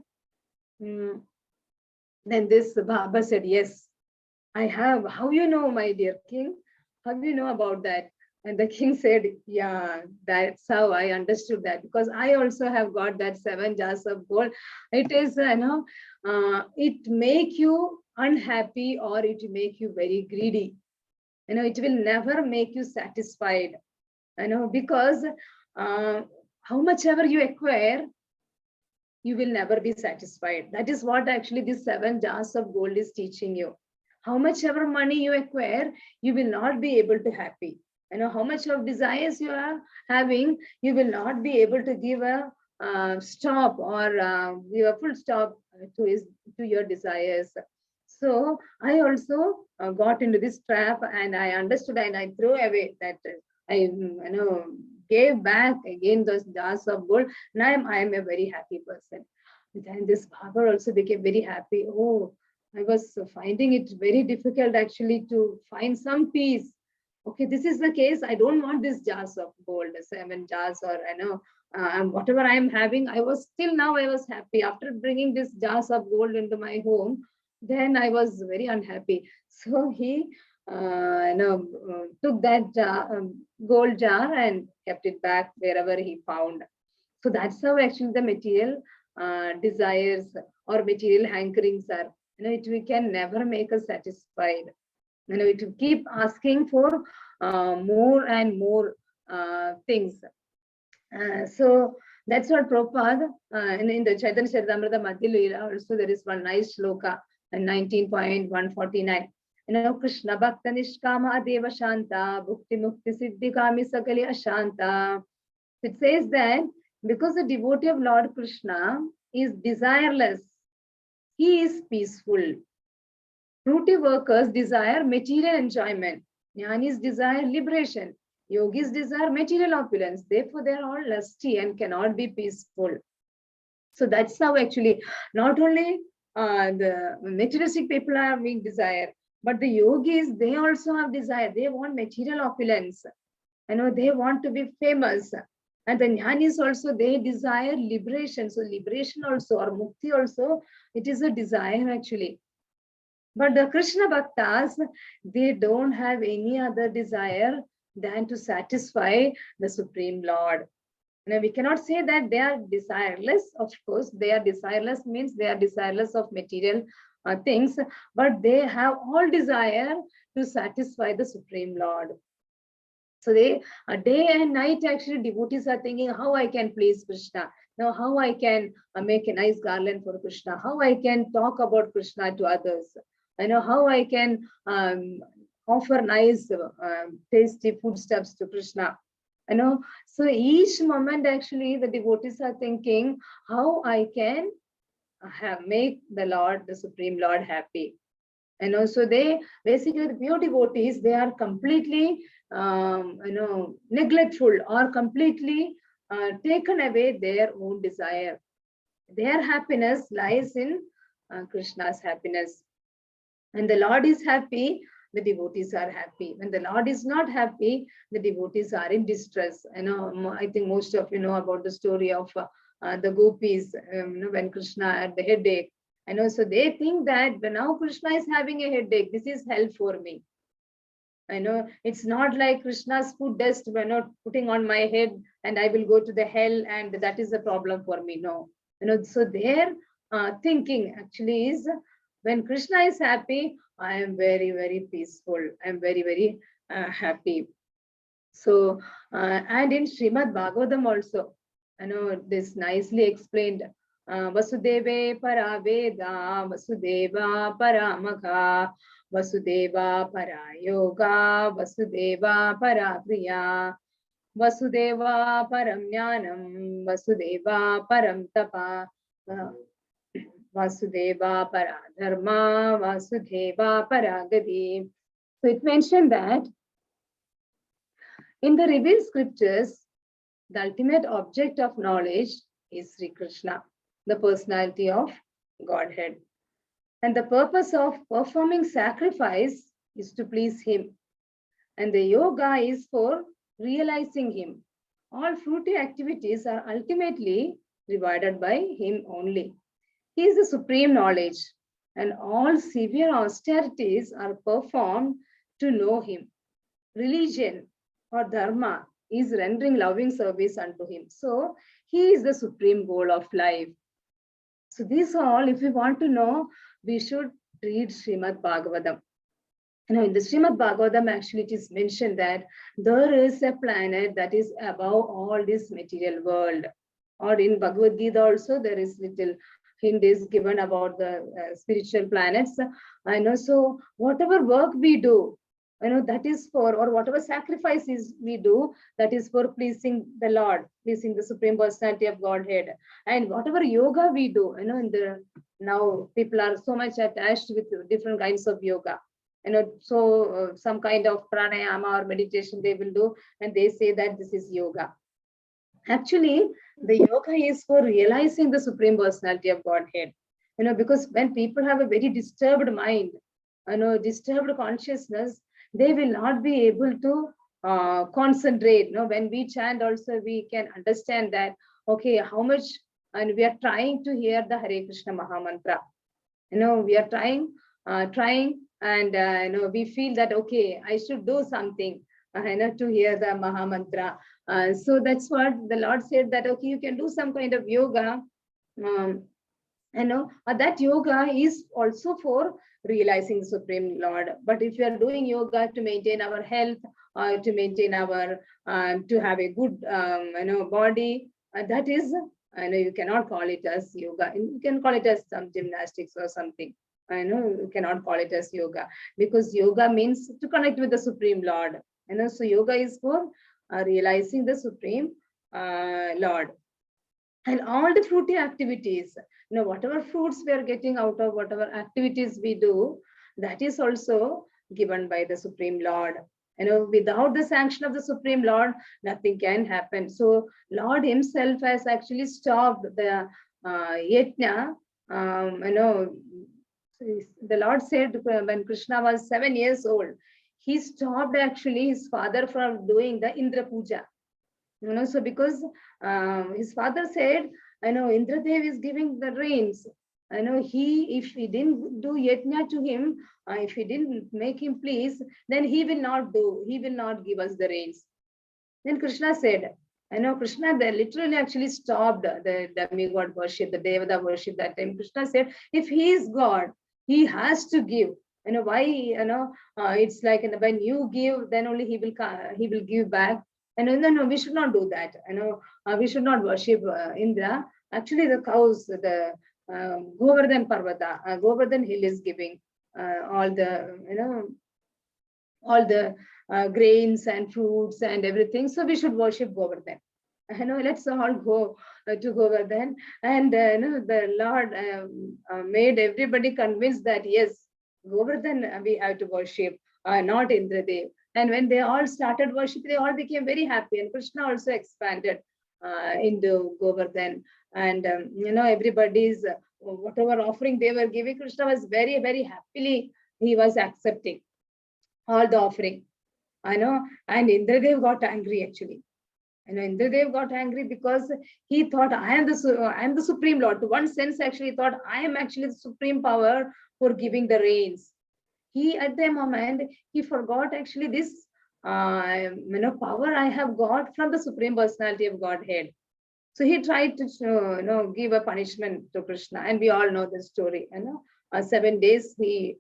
Then this Baba said, yes, I have. How you know, my dear king? How do you know about that? And the king said, yeah, that's how I understood that, because I also have got that 7 jars of gold. It is, it make you unhappy, or it make you very greedy. It will never make you satisfied. Because how much ever you acquire, you will never be satisfied. That is what actually this 7 jars of gold is teaching you. How much ever money you acquire, you will not be able to happy. How much of desires you are having, you will not be able to give a stop or give a full stop to your desires. So I also got into this trap, and I understood, and I threw away that. I gave back again those jars of gold. Now I am a very happy person. Then this Bhagavad also became very happy. Oh, I was finding it very difficult actually to find some peace. Okay, this is the case. I don't want these jars of gold, 7 jars, or whatever I am having. I was happy after bringing these jars of gold into my home. Then I was very unhappy. So he took that gold jar and kept it back wherever he found. So that's how actually the material desires or material hankerings are. We can never make us satisfied. It will keep asking for more and more things. So that's what Prabhupada, in the Chaitanya Charitamrita Madhya Leela also there is one nice shloka, 19.149. Krishna Bhakta Nishkama Adeva Shanta Bhukti Mukti Siddhi Kami Sakali Ashanta. It says that because the devotee of Lord Krishna is desireless, he is peaceful. Fruity workers desire material enjoyment. Jnanis desire liberation. Yogis desire material opulence. Therefore, they are all lusty and cannot be peaceful. So that's how actually not only the materialistic people are having desire, but the yogis, they also have desire. They want material opulence. They want to be famous. And the jnanis also, they desire liberation. So liberation also, or mukti also, it is a desire actually. But the Krishna Bhaktas, they don't have any other desire than to satisfy the Supreme Lord. We cannot say that they are desireless. Of course, they are desireless means they are desireless of material things, but they have all desire to satisfy the Supreme Lord. So they day and night actually devotees are thinking how I can please Krishna. Now how I can make a nice garland for Krishna, how I can talk about Krishna to others, how I can offer nice tasty foodstuffs to Krishna. So each moment actually the devotees are thinking how I can make the Lord, the Supreme Lord, happy. So they basically, the pure devotees, they are completely neglectful or completely taken away their own desire. Their happiness lies in Krishna's happiness. When the Lord is happy, the devotees are happy. When the Lord is not happy, the devotees are in distress. I think most of you know about the story of the gopis when Krishna had the headache. So they think that when now Krishna is having a headache, this is hell for me. It's not like Krishna's food dust putting on my head and I will go to the hell and that is a problem for me. No. So their thinking actually is when Krishna is happy, I am very, very peaceful. I am very, very happy. So, and in Srimad Bhagavatam also, this nicely explained. Vasudeve para veda, Vasudeva para magha, Vasudeva para yoga, Vasudeva para kriya, Vasudeva param jnanam, Vasudeva param tapa, Vasudeva para dharma, Vasudeva para gati. So it mentioned that in the revealed scriptures, the ultimate object of knowledge is Sri Krishna, the personality of Godhead. And the purpose of performing sacrifice is to please him. And the yoga is for realizing him. All fruity activities are ultimately rewarded by him only. He is the supreme knowledge, and all severe austerities are performed to know him. Religion or dharma is rendering loving service unto him. So he is the supreme goal of life. So these all, if we want to know, we should read Srimad Bhagavatam. In the Srimad Bhagavatam, actually, it is mentioned that there is a planet that is above all this material world. Or in Bhagavad Gita also, there is little hint is given about the spiritual planets. So whatever work we do, that is for, or whatever sacrifices we do, that is for pleasing the Lord, pleasing the Supreme Personality of Godhead. And whatever yoga we do, now people are so much attached with different kinds of yoga. So some kind of pranayama or meditation they will do, and they say that this is yoga. Actually, the yoga is for realizing the Supreme Personality of Godhead. Because when people have a very disturbed mind, disturbed consciousness, they will not be able to concentrate. When we chant also, we can understand that, okay, how much, and we are trying to hear the Hare Krishna Maha Mantra. We are trying, and we feel that, okay, I should do something to hear the Maha Mantra. So that's what the Lord said, that, okay, you can do some kind of yoga. That yoga is also for realizing the Supreme Lord. But if you are doing yoga to maintain our health, or to maintain our, to have a good, body, that is, you cannot call it as yoga. You can call it as some gymnastics or something. You cannot call it as yoga, because yoga means to connect with the Supreme Lord. So yoga is for realizing the Supreme Lord. And all the fruity activities, whatever fruits we are getting out of whatever activities we do, that is also given by the Supreme Lord. Without the sanction of the Supreme Lord, nothing can happen. So Lord himself has actually stopped the yajna. The Lord said when Krishna was 7 years old, he stopped actually his father from doing the Indra Puja. So because his father said, Indradev is giving the rains. If he didn't do yajna to him, if he didn't make him please, then he will not give us the rains. Then Krishna said, Krishna literally actually stopped the demigod worship, the Devada worship that time. Krishna said, if he is God, he has to give. Why, it's like when you give, then only he will give back. No, we should not do that. We should not worship Indra. Actually, the cows, the Govardhan Parvata, Govardhan hill is giving all the, grains and fruits and everything. So we should worship Govardhan. Let's all go to Govardhan. And the Lord made everybody convinced that yes, Govardhan we have to worship, not Indradev. And when they all started worship, they all became very happy. And Krishna also expanded into Govardhan. And everybody's whatever offering they were giving, Krishna was very, very happily, he was accepting all the offering. And Indradev got angry actually. Indradev got angry because he thought, I am the Supreme Lord. To one sense, actually, he thought, I am actually the supreme power for giving the rains. He, at the moment, he forgot actually this power I have got from the Supreme Personality of Godhead. So he tried to give a punishment to Krishna, and we all know the story. 7 days he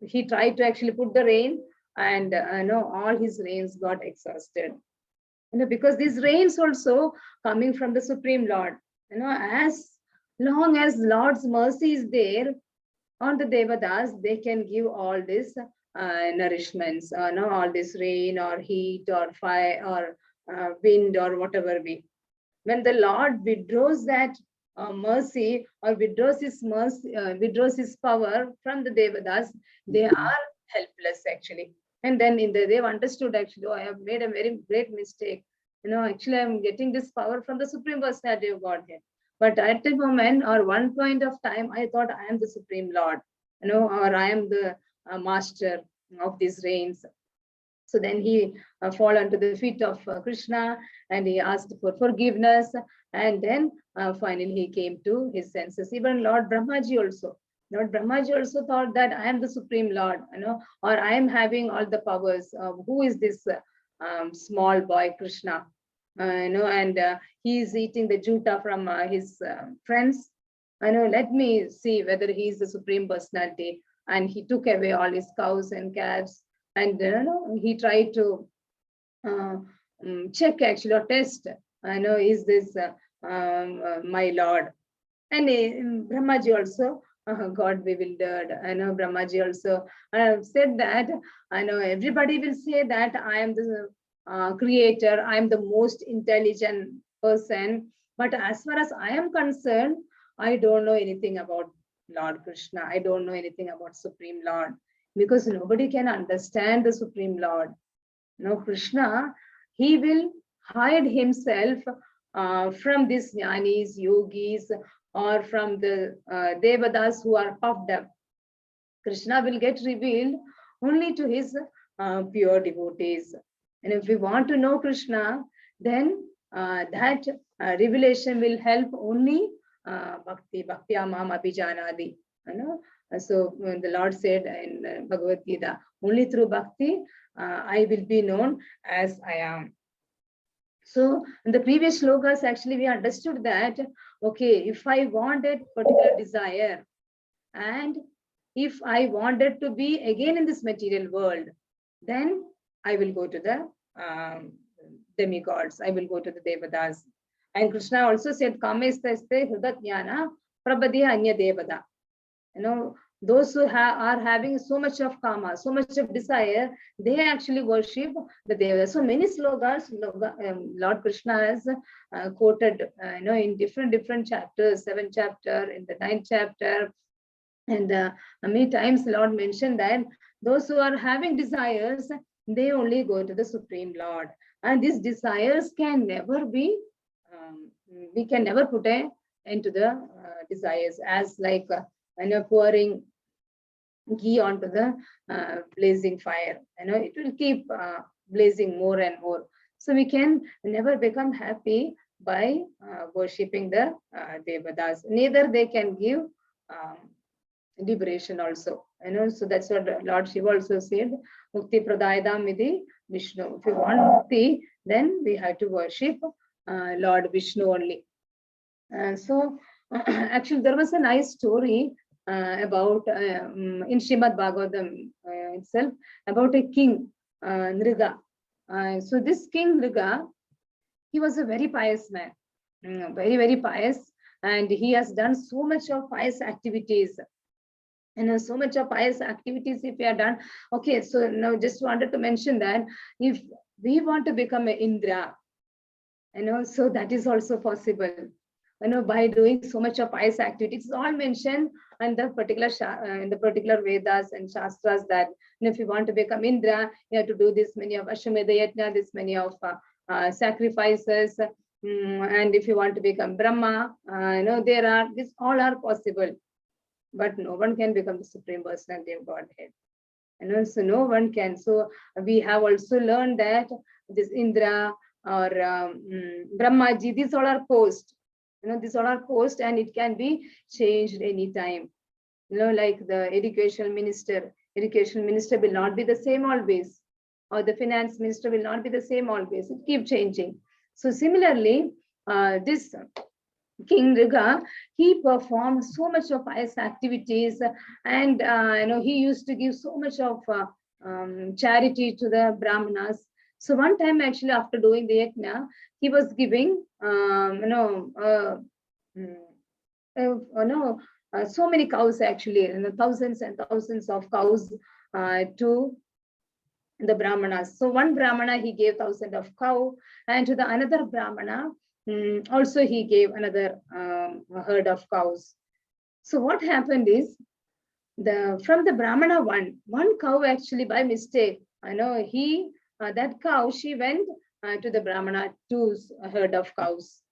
he tried to actually put the rain, and all his rains got exhausted. Because these rains also coming from the Supreme Lord. As long as Lord's mercy is there on the Devadas, they can give all this nourishments, all this rain or heat or fire or wind or whatever be. When the Lord withdraws that mercy or withdraws his mercy, withdraws his power from the Devadas, they are helpless actually. And then they've understood actually, oh, I have made a very great mistake. Actually I'm getting this power from the Supreme Personality of Godhead. But at the moment or one point of time, I thought I am the Supreme Lord, or I am the master of these rains. So then he fall onto the feet of Krishna and he asked for forgiveness. And then finally he came to his senses. Even Lord Brahmaji also. Lord Brahmaji also thought that I am the Supreme Lord, or I am having all the powers. Who is this small boy Krishna? And he is eating the juta from his friends. Let me see whether he is the Supreme Personality. and he took away all his cows and calves, and he tried to check actually or test, is this my Lord? And Brahmaji also got bewildered. Brahmaji also said that, everybody will say that I am the creator, I am the most intelligent person, but as far as I am concerned, I don't know anything about Lord Krishna. I don't know anything about Supreme Lord, because nobody can understand the Supreme Lord. Krishna, he will hide himself from these jnanis, yogis, or from the devatas who are puffed up. Krishna will get revealed only to his pure devotees. And if we want to know Krishna, then that revelation will help only bhakti, bhaktya mam abhijanadi. So the Lord said in Bhagavad Gita, only through bhakti I will be known as I am. So in the previous shlokas, actually we understood that, okay, if I want a particular desire, and if I wanted to be again in this material world, then I will go to the demigods, I will go to the devatas. And Krishna also said, Kamestaste hridatjnana prabhadya anya devada. Those who are having so much of kama, so much of desire, they actually worship the Devas. So many slokas Lord Krishna has quoted, in different chapters, 7th chapter, in the 9th chapter, and many times Lord mentioned that those who are having desires, they only go to the Supreme Lord, and these desires can never be, we can never put an end to the desires, as like pouring ghee onto the blazing fire. It will keep blazing more and more. So we can never become happy by worshipping the devatas. Neither they can give liberation also. So that's what Lord Shiva also said, Mukti Pradayadam Vidhi Vishnu. If you want mukti, then we have to worship Lord Vishnu only. So actually there was a nice story about in Srimad Bhagavatam itself, about a king, Nriga. So this king Nriga, he was a very pious man, very, very pious, and he has done so much of pious activities. So much of pious activities if we are done. Okay, so now just wanted to mention that if we want to become an Indra, so that is also possible. By doing so much of pious activities. It's all mentioned in the particular Vedas and Shastras that if you want to become Indra, you have to do this many of Ashwamedha Yajna, this many of sacrifices. And if you want to become Brahma, these all are possible. But no one can become the Supreme Personality of Godhead. So no one can. So we have also learned that this Indra or Brahmaji, these all are post. These all are post, and it can be changed anytime. Like the education minister will not be the same always, or the finance minister will not be the same always. It keeps changing. So similarly, this King Nriga, he performed so much of pious activities, and he used to give so much of charity to the Brahmanas. So one time, actually, after doing the yajna, he was giving, so many cows, actually, thousands and thousands of cows to the Brahmanas. So one Brahmana, he gave 1,000 of cow, and to the another Brahmana, also he gave another herd of cows. So what happened is, from the Brahmana one cow, actually by mistake, that cow, she went to the Brahmana 2 herd of cows.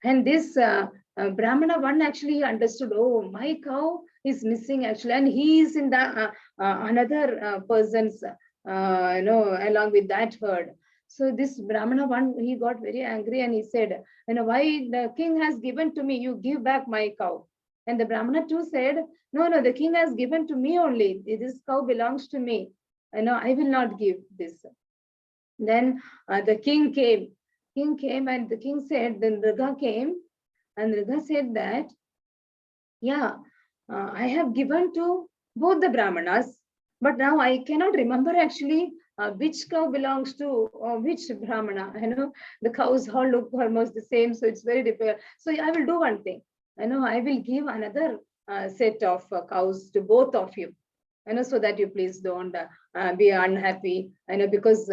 And this Brahmana one, actually he understood, oh, my cow is missing actually, and he is in the another person's, along with that herd. So this Brahmana one, he got very angry, and he said, why the king has given to me, you give back my cow. And the Brahmana too said, no, the king has given to me only. This cow belongs to me. I will not give this. Then the king came. And the king said, then Nriga came, and Nriga said that, yeah, I have given to both the Brahmanas, but now I cannot remember actually which cow belongs to which Brahmana. The cows all look almost the same, so it's very difficult. So I will do one thing. I will give another set of cows to both of you. So that you please don't be unhappy. Because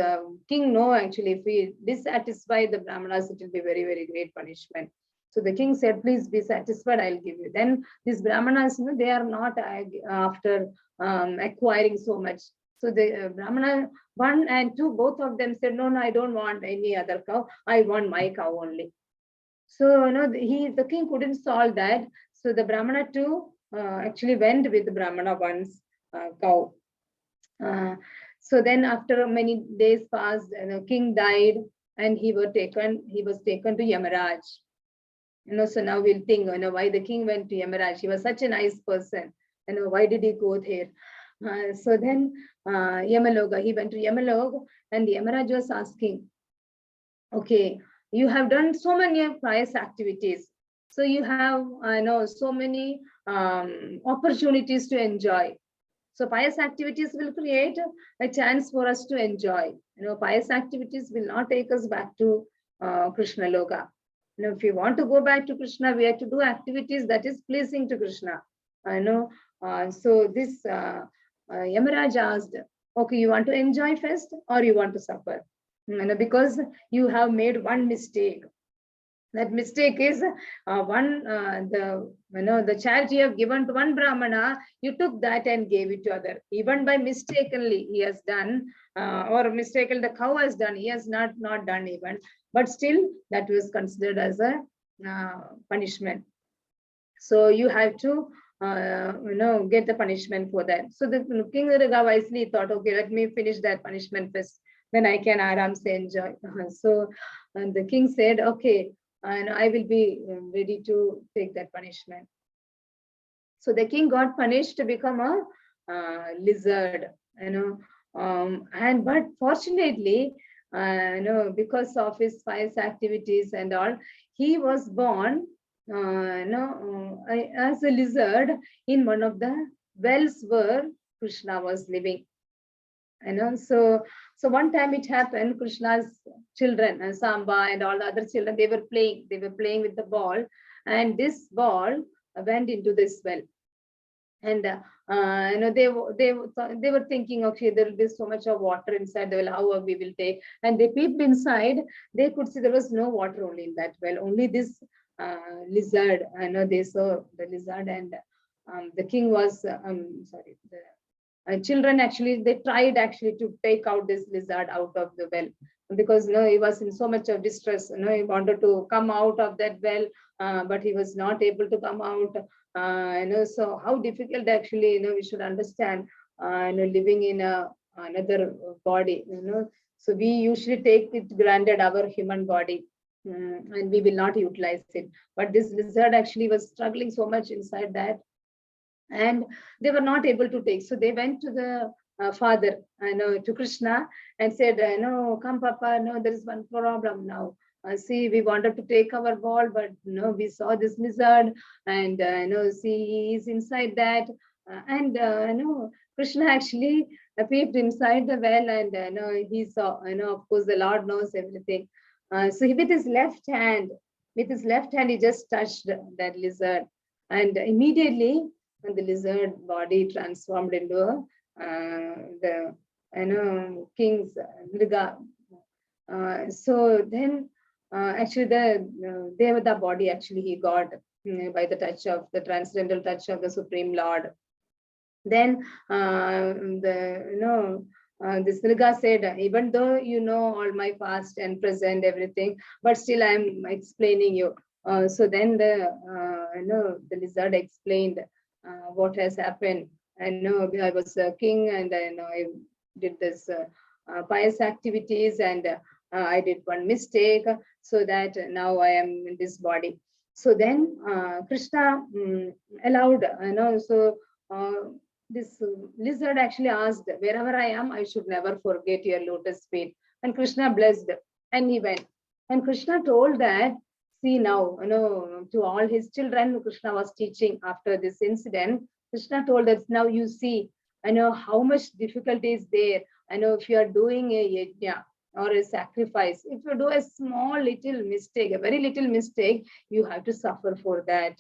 king actually, if we dissatisfy the Brahmanas, it will be very, very great punishment. So the king said, please be satisfied, I'll give you. Then these Brahmanas, they are not after acquiring so much. So the Brahmana 1 and 2, both of them said, no, I don't want any other cow. I want my cow only. So the king couldn't solve that. So the Brahmana 2 actually went with the Brahmana 1's cow. So then after many days passed, king died, and he was taken to Yamaraj. So now we'll think, why the king went to Yamaraj. He was such a nice person. Why did he go there? So then Yamaloka, he went to Yamaloka, and the Yamaraj was asking, okay, you have done so many pious activities. So you have, so many opportunities to enjoy. So pious activities will create a chance for us to enjoy. Pious activities will not take us back to Krishna Loka. If you want to go back to Krishna, we have to do activities that is pleasing to Krishna. So this Yamaraj asked, okay, you want to enjoy first or you want to suffer? Because you have made one mistake. That mistake is the charity you have given to one Brahmana, you took that and gave it to other. Even by mistakenly he has done, or mistakenly the cow has done, he has not done even. But still that was considered as a punishment. So you have to get the punishment for that. So the king wisely thought, okay, let me finish that punishment first, then I can aram se enjoy. So the king said, okay, and I will be ready to take that punishment. So the king got punished to become a lizard, but fortunately, because of his pious activities and all, he was born as a lizard in one of the wells where Krishna was living. So one time it happened, Krishna's children, Samba and all the other children, they were playing with the ball, and this ball went into this well. And they were thinking, okay, there will be so much of water inside the well, how we will take. And they peeped inside, they could see there was no water only in that well, only this lizard. They saw the lizard, and the king was children actually, they tried actually to take out this lizard out of the well, because he was in so much of distress. He wanted to come out of that well, but he was not able to come out. So how difficult actually, we should understand, living in another body. So we usually take it granted, our human body, and we will not utilize it. But this lizard actually was struggling so much inside that, and they were not able to take. So they went to the father, to Krishna, and said, no, come Papa, no, there is one problem now. See, we wanted to take our ball, but we saw this lizard, and see, he is inside that. Krishna actually peeped inside the well, and he saw, of course, the Lord knows everything. So with his left hand, he just touched that lizard, and immediately the lizard body transformed into the king's Mriga. So then actually the Devata body actually he got by the touch of the transcendental touch of the Supreme Lord. Then this Mriga said, even though you know all my past and present everything, but still I am explaining you. So then the lizard explained what has happened. I was a king, and I did this pious activities, and I did one mistake, so that now I am in this body. So then Krishna allowed, this lizard actually asked, wherever I am, I should never forget your lotus feet. And Krishna blessed, and he went. And Krishna told that, see now, to all his children, Krishna was teaching after this incident. Krishna told us, now you see, how much difficulty is there. If you are doing a yajna or a sacrifice, if you do a small little mistake, a very little mistake, you have to suffer for that.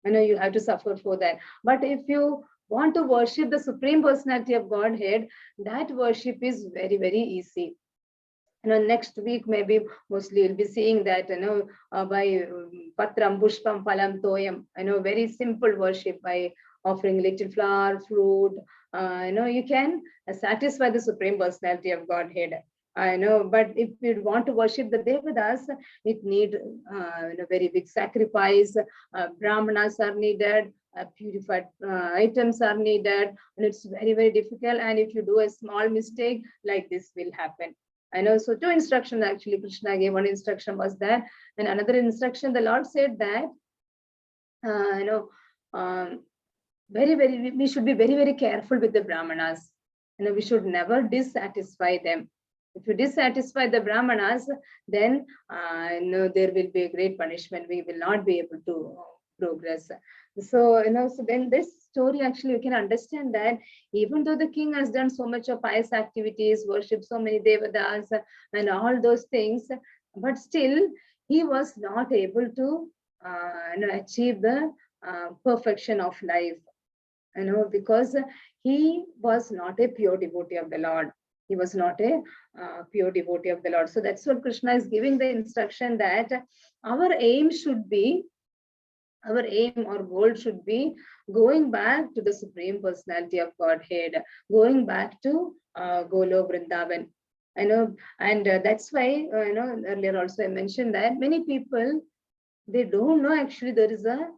You have to suffer for that. But if you want to worship the Supreme Personality of Godhead, that worship is very, very easy. Next week, maybe mostly you'll be seeing that, by Patram, Pushpam, Phalam, Toyam, very simple worship by offering little flower, fruit. You can satisfy the Supreme Personality of Godhead. But if you want to worship the Devadas, it need very big sacrifice. Brahmanas are needed, purified items are needed, and it's very, very difficult. And if you do a small mistake, like this will happen. So two instructions actually Krishna gave. One instruction was that, and another instruction the Lord said that, we should be very, very careful with the Brahmanas. We should never dissatisfy them. If you dissatisfy the Brahmanas, then there will be a great punishment. We will not be able to progress. So, so then this story actually you can understand that even though the king has done so much of pious activities, worship so many devadas and all those things, but still he was not able to achieve the perfection of life. Because he was not a pure devotee of the Lord. He was not a pure devotee of the Lord. So that's what Krishna is giving the instruction, that our aim or goal should be going back to the Supreme Personality of Godhead, going back to Golo Vrindavan. And that's why, earlier also I mentioned that many people, they don't know actually there is a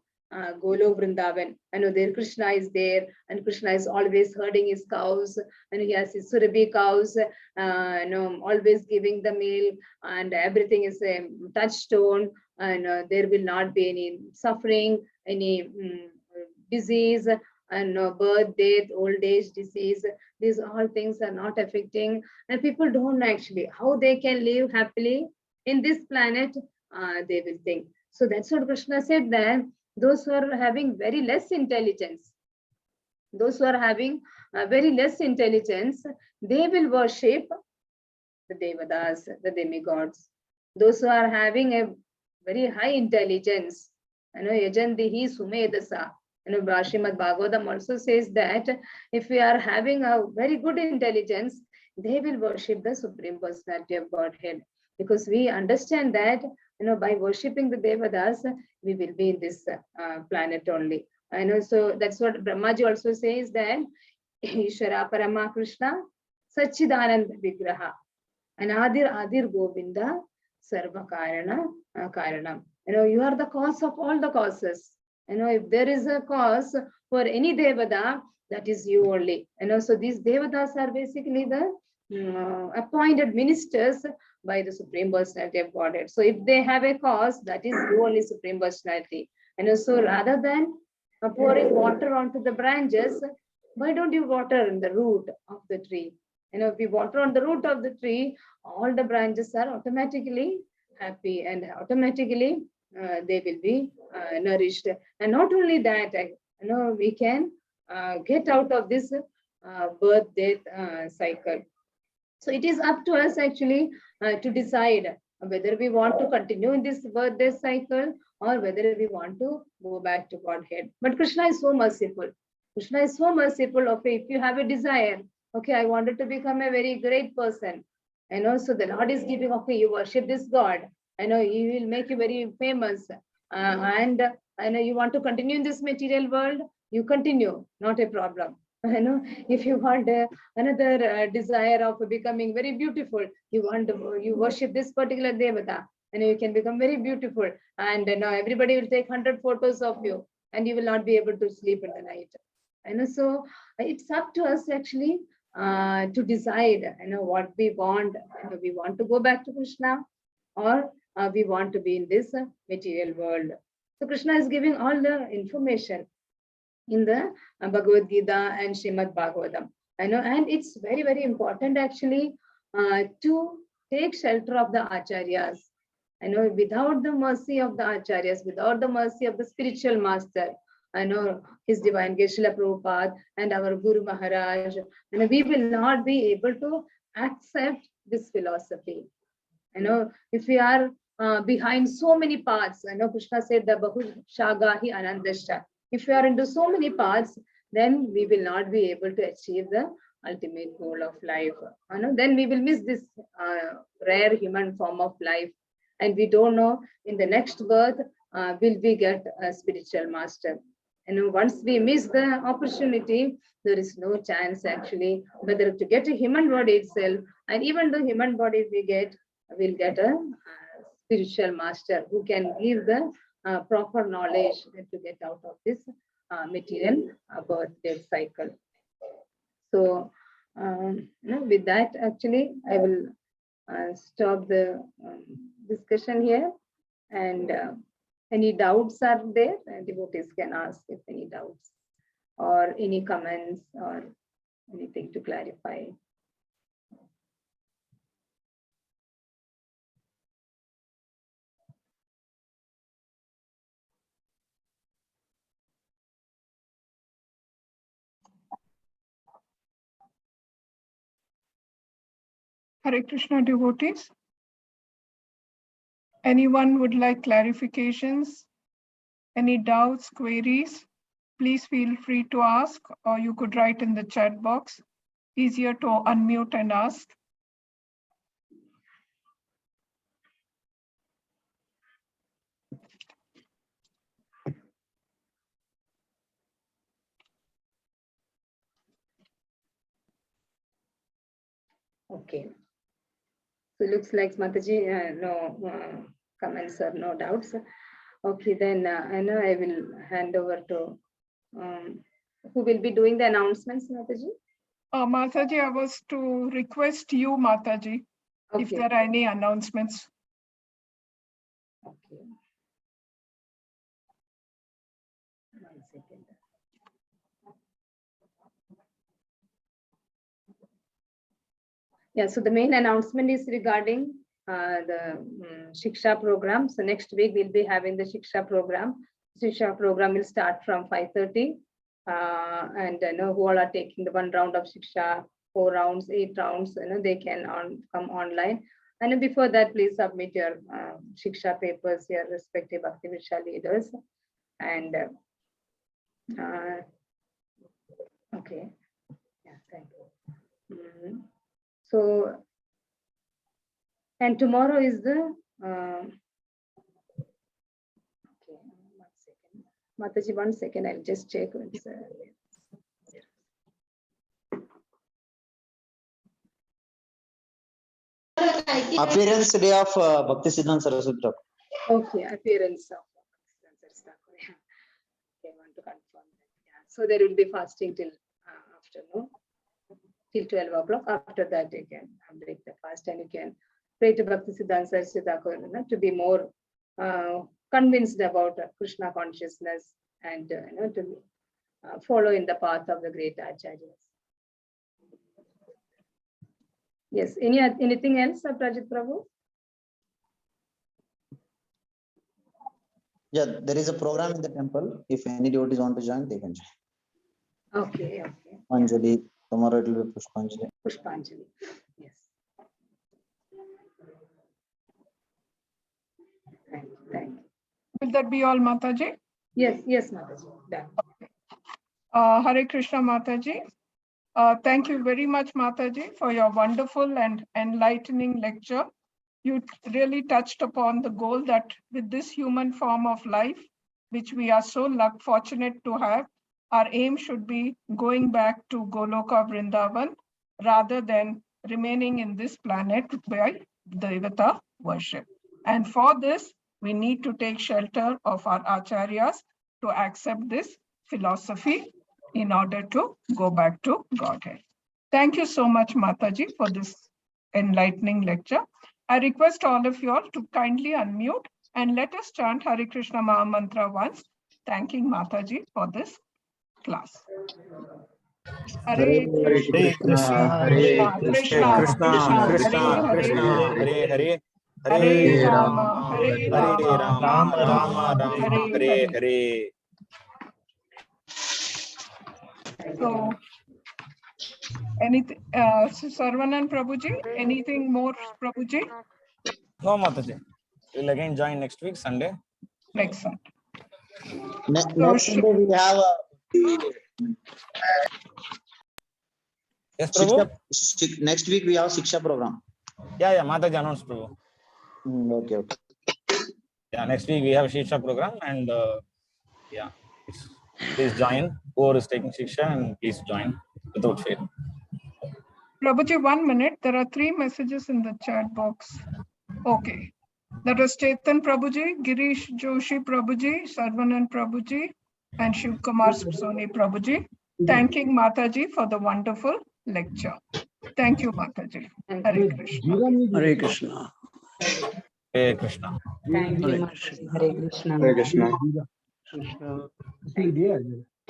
Golo Vrindavan. There Krishna is there, and Krishna is always herding his cows, and he has his Surabhi cows, always giving the milk, and everything is a touchstone, and there will not be any suffering, any disease, and birth, death, old age, disease. These all things are not affecting, and people don't know actually how they can live happily in this planet. They will think. So that's what Krishna said, that those who are having very less intelligence, they will worship the Devadas, the demigods. Those who are having a very high intelligence, Yajandihi Sumedasa. Srimad Bhagavatam also says that if we are having a very good intelligence, they will worship the Supreme Personality of Godhead. Because we understand that, by worshipping the Devadas, we will be in this planet only. So that's what Brahmaji also says, that Ishvara Parama Krishna Sachidananda Vigraha Anadir Govinda Sarva Karanam. You are the cause of all the causes. If there is a cause for any Devada, that is you only. So these Devadas are basically the appointed ministers by the Supreme Personality of Godhead. So if they have a cause, that is you only, Supreme Personality. So rather than pouring water onto the branches, why don't you water in the root of the tree? If we water on the root of the tree, all the branches are automatically happy, and automatically they will be nourished. And not only that, we can get out of this birth-death cycle. So it is up to us actually to decide whether we want to continue in this birth-death cycle or whether we want to go back to Godhead. But Krishna is so merciful. Krishna is so merciful. Okay, if you have a desire, okay, I wanted to become a very great person. So the Lord is giving, okay, you worship this God. He will make you very famous. And you want to continue in this material world, you continue, not a problem. If you want another desire of becoming very beautiful, you worship this particular Devata, and you can become very beautiful. And now everybody will take 100 photos of you, and you will not be able to sleep in the night. So it's up to us actually to decide, what we want. We want to go back to Krishna, or we want to be in this material world. So Krishna is giving all the information in the Bhagavad Gita and Srimad Bhagavatam. And it's very, very important actually to take shelter of the acharyas. I know without the mercy of the acharyas, without the mercy of the spiritual master, I know His Divine Grace Srila Prabhupada and our Guru Maharaj, and we will not be able to accept this philosophy. I know if we are behind so many paths, I know Krishna said the Bahu Shagahi Anandashta. If we are into so many paths, then we will not be able to achieve the ultimate goal of life. I know then we will miss this rare human form of life, and we don't know in the next birth will we get a spiritual master. Once we miss the opportunity, there is no chance actually whether to get a human body itself, and even the human body we get, we'll get a spiritual master who can give the proper knowledge to get out of this material birth death cycle. So with that, actually, I will stop the discussion here, and any doubts are there, devotees can ask if any doubts or any comments or anything to clarify. Hare Krishna devotees. Anyone would like clarifications? Any doubts, queries? Please feel free to ask, or you could write in the chat box. Easier to unmute and ask. Okay. So it looks like Mataji, no comments or no doubts. Okay, then I know I will hand over to who will be doing the announcements, Mataji? Mataji, I was to request you, Mataji, if Okay. there are any announcements. Okay. 1 second. Yeah, so the main announcement is regarding the Shiksha program. So next week we'll be having the Shiksha program. Shiksha program will start from 5:30. And I know who all are taking the 1 round of Shiksha, 4 rounds, 8 rounds, they can come online. And then before that, please submit your Shiksha papers, your respective Bhakti Virsha leaders. And okay, yeah, thank you. So, and tomorrow is the, okay, 1 second. Mataji, 1 second, I'll just check. Appearance day of Bhakti Siddhanta Saraswati Thakur. Okay, appearance of okay, I want to confirm that. Yeah. So there will be fasting till afternoon, till 12 o'clock. After that, you can break the fast and you can pray to Bhakti Siddhanta Saraswati Thakur to be more convinced about Krishna consciousness and to follow in the path of the great acharyas. Yes, anything else, Prajit Prabhu? Yeah, there is a program in the temple. If any devotees want to join, they can join. Okay, okay. Anjali, tomorrow it will be Pushpanjali. Pushpanjali, yes. Thank you. Will that be all, Mataji? Yes, yes, Mataji. Done. Hare Krishna, Mataji. Thank you very much, Mataji, for your wonderful and enlightening lecture. You really touched upon the goal that with this human form of life, which we are so fortunate to have, our aim should be going back to Goloka Vrindavan rather than remaining in this planet by Devata worship. And for this, we need to take shelter of our acharyas to accept this philosophy in order to go back to Godhead. Thank you so much, Mataji, for this enlightening lecture. I request all of you all to kindly unmute and let us chant Hare Krishna Maha Mantra once, thanking Mataji for this class. Hare Krishna, Hare Krishna, Krishna Krishna, Krishna Hare Krishna, Hare, Hare Hare, Hare Rama, Hare Rama, Rama, Rama Rama Rama, Hare Hare. So, anything, Sarvanan Prabhuji, anything more, Prabhuji? No, Mataji. We'll again join next week, Sunday. Next one. Next Sunday we have Yes, Prabhu? next week we have Shiksha program. Yeah, Mataji announced, Prabhu. Okay. Yeah, next week we have Shiksha program, and yeah, please join. Whoever is taking Shiksha, and please join without fail. Prabhuji, 1 minute. There are 3 messages in the chat box. Okay. That is Chetan Prabhuji, Girish Joshi Prabhuji, Sarvanan Prabhuji, and Shiv Kumar Soni Prabhuji, thanking Mataji for the wonderful lecture. Thank you, Mataji. Hare Krishna. Hare Krishna. Hare Krishna. Thank you, Maharishi. Hare Krishna. Hare Krishna. Krishna.